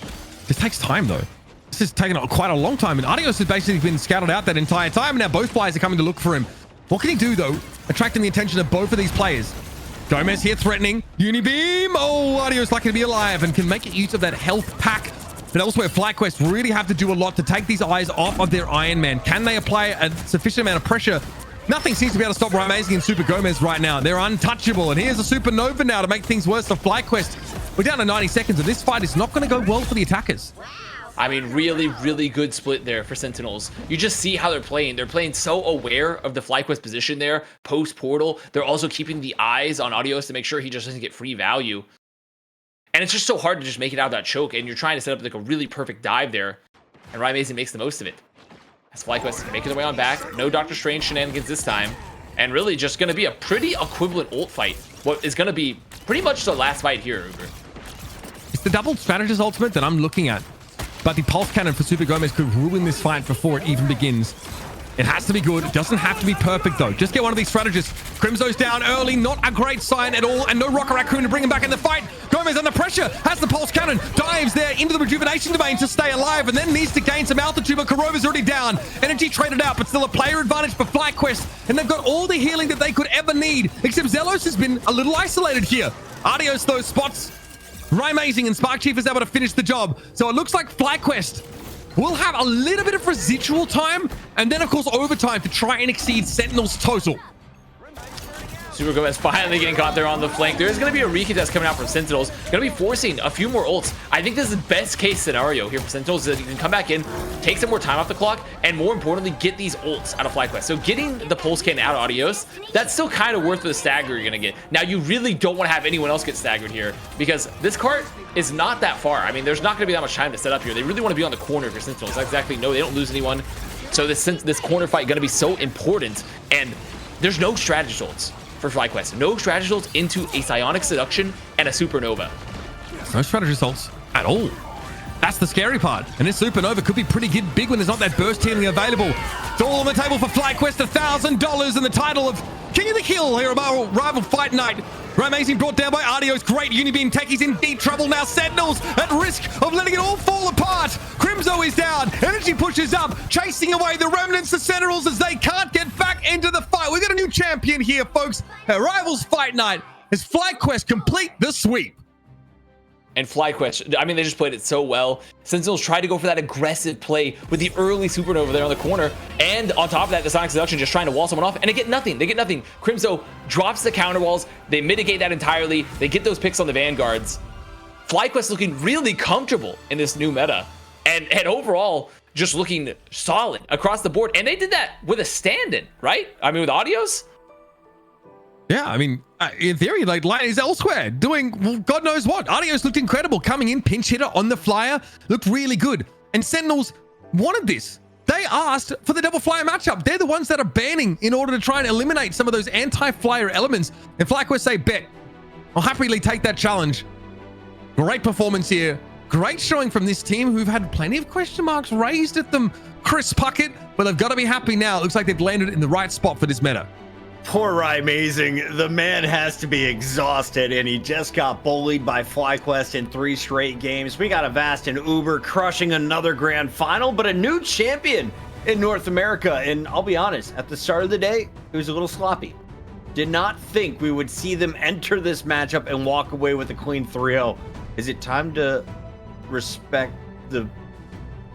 Speaker 3: This takes time, though. This has taken quite a long time, and Adios has basically been scouted out that entire time, and now both players are coming to look for him. What can he do, though? Attracting the attention of both of these players. Gomez here threatening. Unibeam. Oh, Adios lucky to be alive and can make use of that health pack. But elsewhere, FlyQuest really have to do a lot to take these eyes off of their Iron Man. Can they apply a sufficient amount of pressure? Nothing seems to be able to stop Ryan Amazing and Super Gomez right now. They're untouchable. And here's a Supernova now to make things worse for FlyQuest. We're down to 90 seconds, and this fight is not going to go well for the attackers.
Speaker 2: I mean, really, really good split there for Sentinels. You just see how they're playing. They're playing so aware of the FlyQuest position there, post-portal. They're also keeping the eyes on Adios to make sure he just doesn't get free value. And it's just so hard to just make it out of that choke, and you're trying to set up like a really perfect dive there. And Ryan Amazing makes the most of it. As FlyQuest making their way on back. No Doctor Strange shenanigans this time. And really just going to be a pretty equivalent ult fight. What is going to be pretty much the last fight here, Uber.
Speaker 3: It's the double strategist ultimate that I'm looking at. But the pulse cannon for Super Gomez could ruin this fight before it even begins. It has to be good. It doesn't have to be perfect, though. Just get one of these strategists. Crimso's down early. Not a great sign at all. And no Rocket Raccoon to bring him back in the fight. Gomez under pressure. Has the pulse cannon. Dives there into the rejuvenation domain to stay alive. And then needs to gain some altitude. But Kurova's already down. Energy traded out, but still a player advantage for FlyQuest. And they've got all the healing that they could ever need. Except Zelos has been a little isolated here. Adios those spots. Ryan Amazing and Spark Chief is able to finish the job. So it looks like FlyQuest will have a little bit of residual time and then, of course, overtime to try and exceed Sentinel's total.
Speaker 2: Super Gomez finally getting caught there on the flank. There's going to be a recontest coming out from Sentinels. Going to be forcing a few more ults. I think this is the best case scenario here for Sentinels, is that you can come back in, take some more time off the clock, and more importantly, get these ults out of FlyQuest. So getting the pulse cannon out of Adios, that's still kind of worth the stagger you're going to get. Now, you really don't want to have anyone else get staggered here because this cart is not that far. I mean, there's not going to be that much time to set up here. They really want to be on the corner for Sentinels. Exactly. No, they don't lose anyone. So this corner fight going to be so important, and there's no strategist ults for FlyQuest. No strategy ults into a Psionic Seduction and a Supernova.
Speaker 3: No strategy ults at all. That's the scary part. And this Supernova could be pretty big when there's not that burst healing available. It's all on the table for FlyQuest. $1,000 and the title of King of the Hill here of our rival fight night. Amazing, brought down by Ardios. Great Unibeam Techies in deep trouble now. Sentinels at risk of letting it all fall apart. Crimzo is down. Energy pushes up, chasing away the remnants of Sentinels as they can't get back into the fight. We got a new champion here, folks. Our rivals fight night as FlyQuest complete the sweep.
Speaker 2: And FlyQuest, I mean, they just played it so well. Sentinels tried to go for that aggressive play with the early supernova there on the corner. And on top of that, the Sonic Seduction just trying to wall someone off. And they get nothing. They get nothing. Crimzo drops the counter walls. They mitigate that entirely. They get those picks on the Vanguards. FlyQuest looking really comfortable in this new meta. And overall, just looking solid across the board. And they did that with a stand-in, right? I mean, with Audios.
Speaker 3: Yeah, I mean, in theory, like, Light is elsewhere doing well, God knows what. Ardios looked incredible coming in, pinch hitter on the flyer, looked really good. And Sentinels wanted this. They asked for the double flyer matchup. They're the ones that are banning in order to try and eliminate some of those anti-flyer elements. And FlyQuest say, bet. I'll happily take that challenge. Great performance here. Great showing from this team who've had plenty of question marks raised at them. Chris Puckett, but they've got to be happy now. It looks like they've landed in the right spot for this meta.
Speaker 1: Poor Amazing. The man has to be exhausted, and he just got bullied by FlyQuest in 3 straight games. We got Avast and Uber crushing another grand final, but a new champion in North America. And I'll be honest, at the start of the day, it was a little sloppy. Did not think we would see them enter this matchup and walk away with a clean 3-0. Is it time to respect the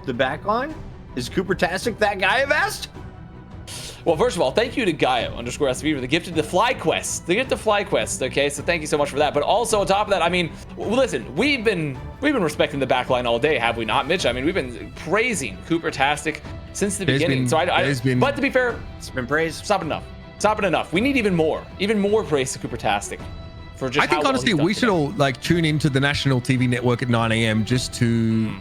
Speaker 1: backline? Is Cooper-tastic that guy, Avast?
Speaker 2: Well, first of all, thank you to Gaio_SV for the gift of the FlyQuest. The gift of FlyQuest, okay? So thank you so much for that. But also on top of that, I mean, listen, we've been respecting the backline all day, have we not, Mitch? I mean, we've been praising Cooper-tastic since the beginning. But to be fair,
Speaker 1: it's been praised.
Speaker 2: Stop it enough. Stop it enough. We need even more praise to Cooper-tastic. For just
Speaker 3: I think honestly, we should all like tune into the national TV network at 9 a.m. just to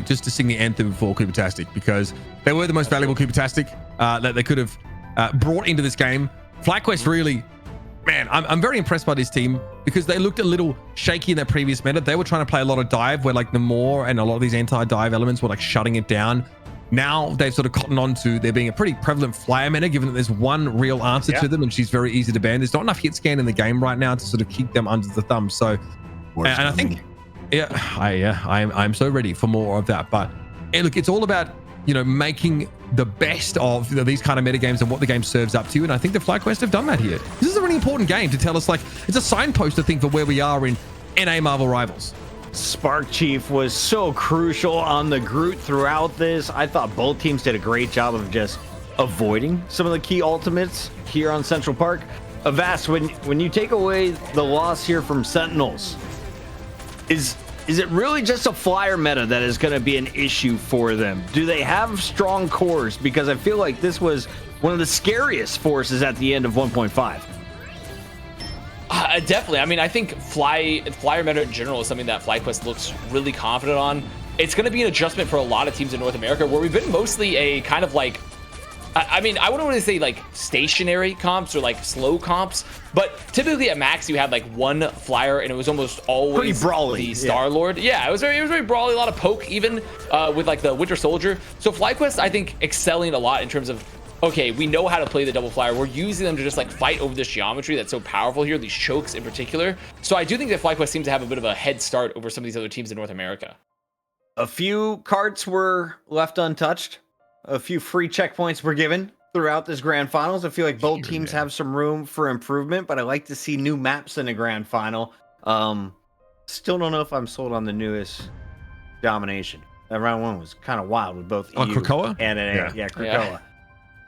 Speaker 3: just to sing the anthem for Cooper-tastic, because they were the most valuable Cooper-tastic that they could have brought into this game. FlyQuest really, man, I'm very impressed by this team because they looked a little shaky in their previous meta. They were trying to play a lot of dive where like Namor and a lot of these anti-dive elements were like shutting it down. Now they've sort of cottoned on to there being a pretty prevalent flyer meta, given that there's one real answer to them and she's very easy to ban. There's not enough hit scan in the game right now to sort of keep them under the thumb. So, and I think, I'm so ready for more of that. But look, it's all about, making the best of these kind of meta games and what the game serves up to you. And I think the FlyQuest have done that here. This is a really important game to tell us, like, it's a signpost, I think, for where we are in NA Marvel Rivals.
Speaker 1: Spark Chief was so crucial on the Groot throughout this. I thought both teams did a great job of just avoiding some of the key ultimates here on Central Park. Avast, when you take away the loss here from Sentinels, is it really just a flyer meta that is going to be an issue for them? Do they have strong cores? Because I feel like this was one of the scariest forces at the end of 1.5.
Speaker 2: Definitely. I mean, I think flyer meta in general is something that FlyQuest looks really confident on. It's going to be an adjustment for a lot of teams in North America, where we've been mostly a kind of like, I mean, I wouldn't really say like stationary comps or like slow comps, but typically at Max you had like one flyer and it was almost always
Speaker 1: pretty brawly,
Speaker 2: the Star-Lord. Yeah, it was very brawly, a lot of poke, even with like the Winter Soldier. So FlyQuest, I think, excelling a lot in terms of, okay, we know how to play the double flyer. We're using them to just like fight over this geometry that's so powerful here, these chokes in particular. So I do think that FlyQuest seems to have a bit of a head start over some of these other teams in North America.
Speaker 1: A few carts were left untouched. A few free checkpoints were given throughout this grand finals. I feel like both teams have some room for improvement, but I like to see new maps in a grand final. Still don't know if I'm sold on the newest domination. That round one was kind of wild with both EU
Speaker 3: Krakoa?
Speaker 1: and Krakoa. Yeah.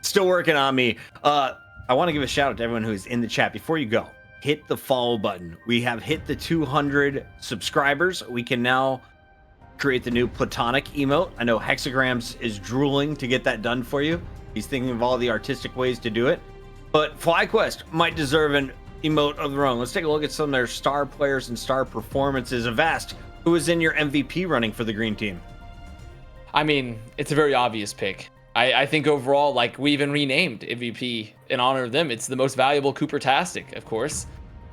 Speaker 1: Still working on me. I want to give a shout out to everyone who's in the chat. Before you go, hit the follow button. We have hit the 200 subscribers. We can now create the new platonic emote. I know Hexagrams is drooling to get that done for you. He's thinking of all the artistic ways to do it. But FlyQuest might deserve an emote of their own. Let's take a look at some of their star players and star performances. Avast, who is in your MVP running for the green team?
Speaker 2: I mean, it's a very obvious pick. I think overall, like, we even renamed MVP in honor of them. It's the most valuable Cooper-tastic, of course.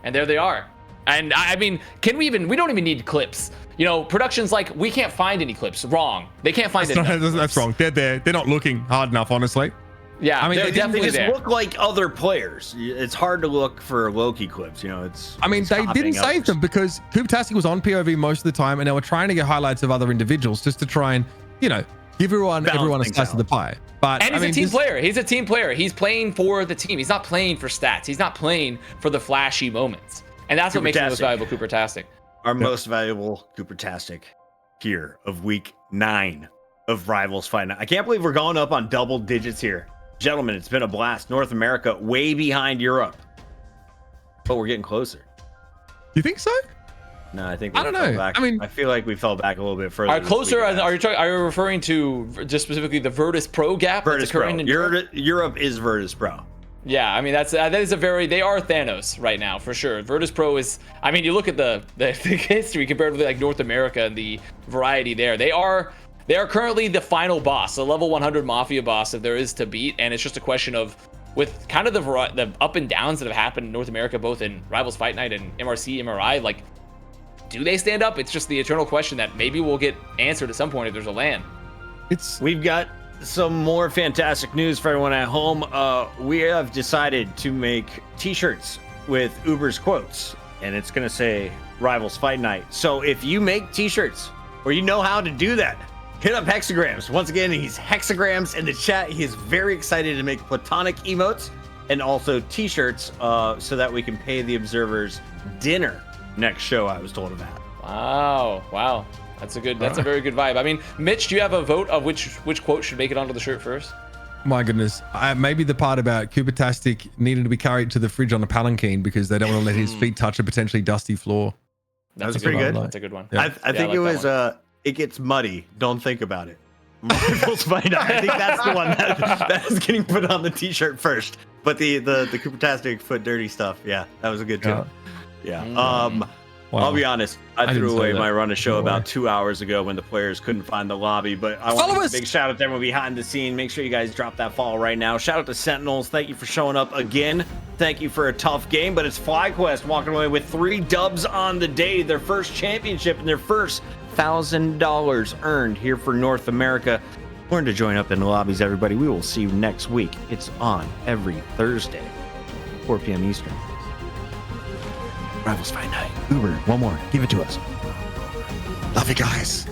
Speaker 2: And there they are. And I mean, we don't even need clips. Production's like, we can't find any clips. Wrong. They can't find it.
Speaker 3: That's wrong. They're not looking hard enough, honestly.
Speaker 2: Yeah,
Speaker 3: I mean,
Speaker 2: they're
Speaker 3: they
Speaker 2: definitely
Speaker 1: just
Speaker 2: there.
Speaker 1: look like other players. It's hard to look for Loki clips. You know, it's.
Speaker 3: I mean,
Speaker 1: it's
Speaker 3: they didn't
Speaker 1: copying
Speaker 3: save
Speaker 1: others.
Speaker 3: them because Kubtastic was on POV most of the time, and they were trying to get highlights of other individuals just to try and, you know, give everyone a
Speaker 1: things
Speaker 3: slice of the pie. But
Speaker 2: And he's
Speaker 3: I mean,
Speaker 2: a team player. He's a team player. He's playing for the team. He's not playing for stats. He's not playing for the flashy moments. And that's what makes him the most valuable Cooper-tastic.
Speaker 1: Our most valuable Cooper-tastic here of week 9 of Rivals Fight Night. I can't believe we're going up on double digits here. Gentlemen, it's been a blast. North America way behind Europe. But we're getting closer.
Speaker 3: you think so?
Speaker 1: No, I think
Speaker 3: I don't
Speaker 1: fell
Speaker 3: know.
Speaker 1: back.
Speaker 3: I mean,
Speaker 1: I feel like we fell back a little bit further.
Speaker 2: Are
Speaker 1: this
Speaker 2: closer?
Speaker 1: week than last.
Speaker 2: Are you referring to just specifically the Virtus Pro gap
Speaker 1: Virtus
Speaker 2: that's
Speaker 1: Pro?
Speaker 2: occurring in Europe?
Speaker 1: Europe is Virtus Pro.
Speaker 2: Yeah, I mean that is a very, they are Thanos right now for sure. Virtus Pro is, I mean, you look at the history compared with like North America and the variety there. They are currently the final boss, the level 100 Mafia boss if there is to beat, and it's just a question of, with kind of the up and downs that have happened in North America, both in Rivals Fight Night and MRC, MRI, like, do they stand up? It's just the eternal question that maybe will get answered at some point if there's a LAN.
Speaker 1: We've got some more fantastic news for everyone at home. We have decided to make t-shirts with Uber's quotes, and it's going to say Rivals Fight Night. So if you make t-shirts or you know how to do that, hit up Hexagrams. Once again, he's Hexagrams in the chat. He is very excited to make platonic emotes and also t-shirts so that we can pay the observers dinner next show, I was told about.
Speaker 2: Wow. That's a very good vibe. I mean, Mitch, do you have a vote of which quote should make it onto the shirt first?
Speaker 3: My goodness. Maybe the part about Cooper-tastic needing to be carried to the fridge on a palanquin because they don't want to let his feet touch a potentially dusty floor.
Speaker 1: That was pretty good.
Speaker 2: That's a good one.
Speaker 3: Yeah.
Speaker 1: I think it was it gets muddy. Don't think about it. Rivals Fight Night. I think that's the one that is getting put on the t-shirt first. But the Cooper-tastic foot dirty stuff, yeah, that was a good too. Yeah.
Speaker 3: Wow.
Speaker 1: I'll be honest. I
Speaker 3: didn't
Speaker 1: threw
Speaker 3: say
Speaker 1: away
Speaker 3: that.
Speaker 1: my run of show
Speaker 3: No way.
Speaker 1: about 2 hours ago when the players couldn't find the lobby. But I want to
Speaker 3: Follow
Speaker 1: give
Speaker 3: us.
Speaker 1: a big shout out to everyone behind the scene. Make sure you guys drop that follow right now. Shout out to Sentinels. Thank you for showing up again. Thank you for a tough game. But it's FlyQuest walking away with 3 dubs on the day. Their first championship and their first $1,000 earned here for North America. Learn to join up in the lobbies, everybody. We will see you next week. It's on every Thursday, 4 p.m. Eastern. Rivals Fight Night. Uber, one more. Give it to us. Love you guys.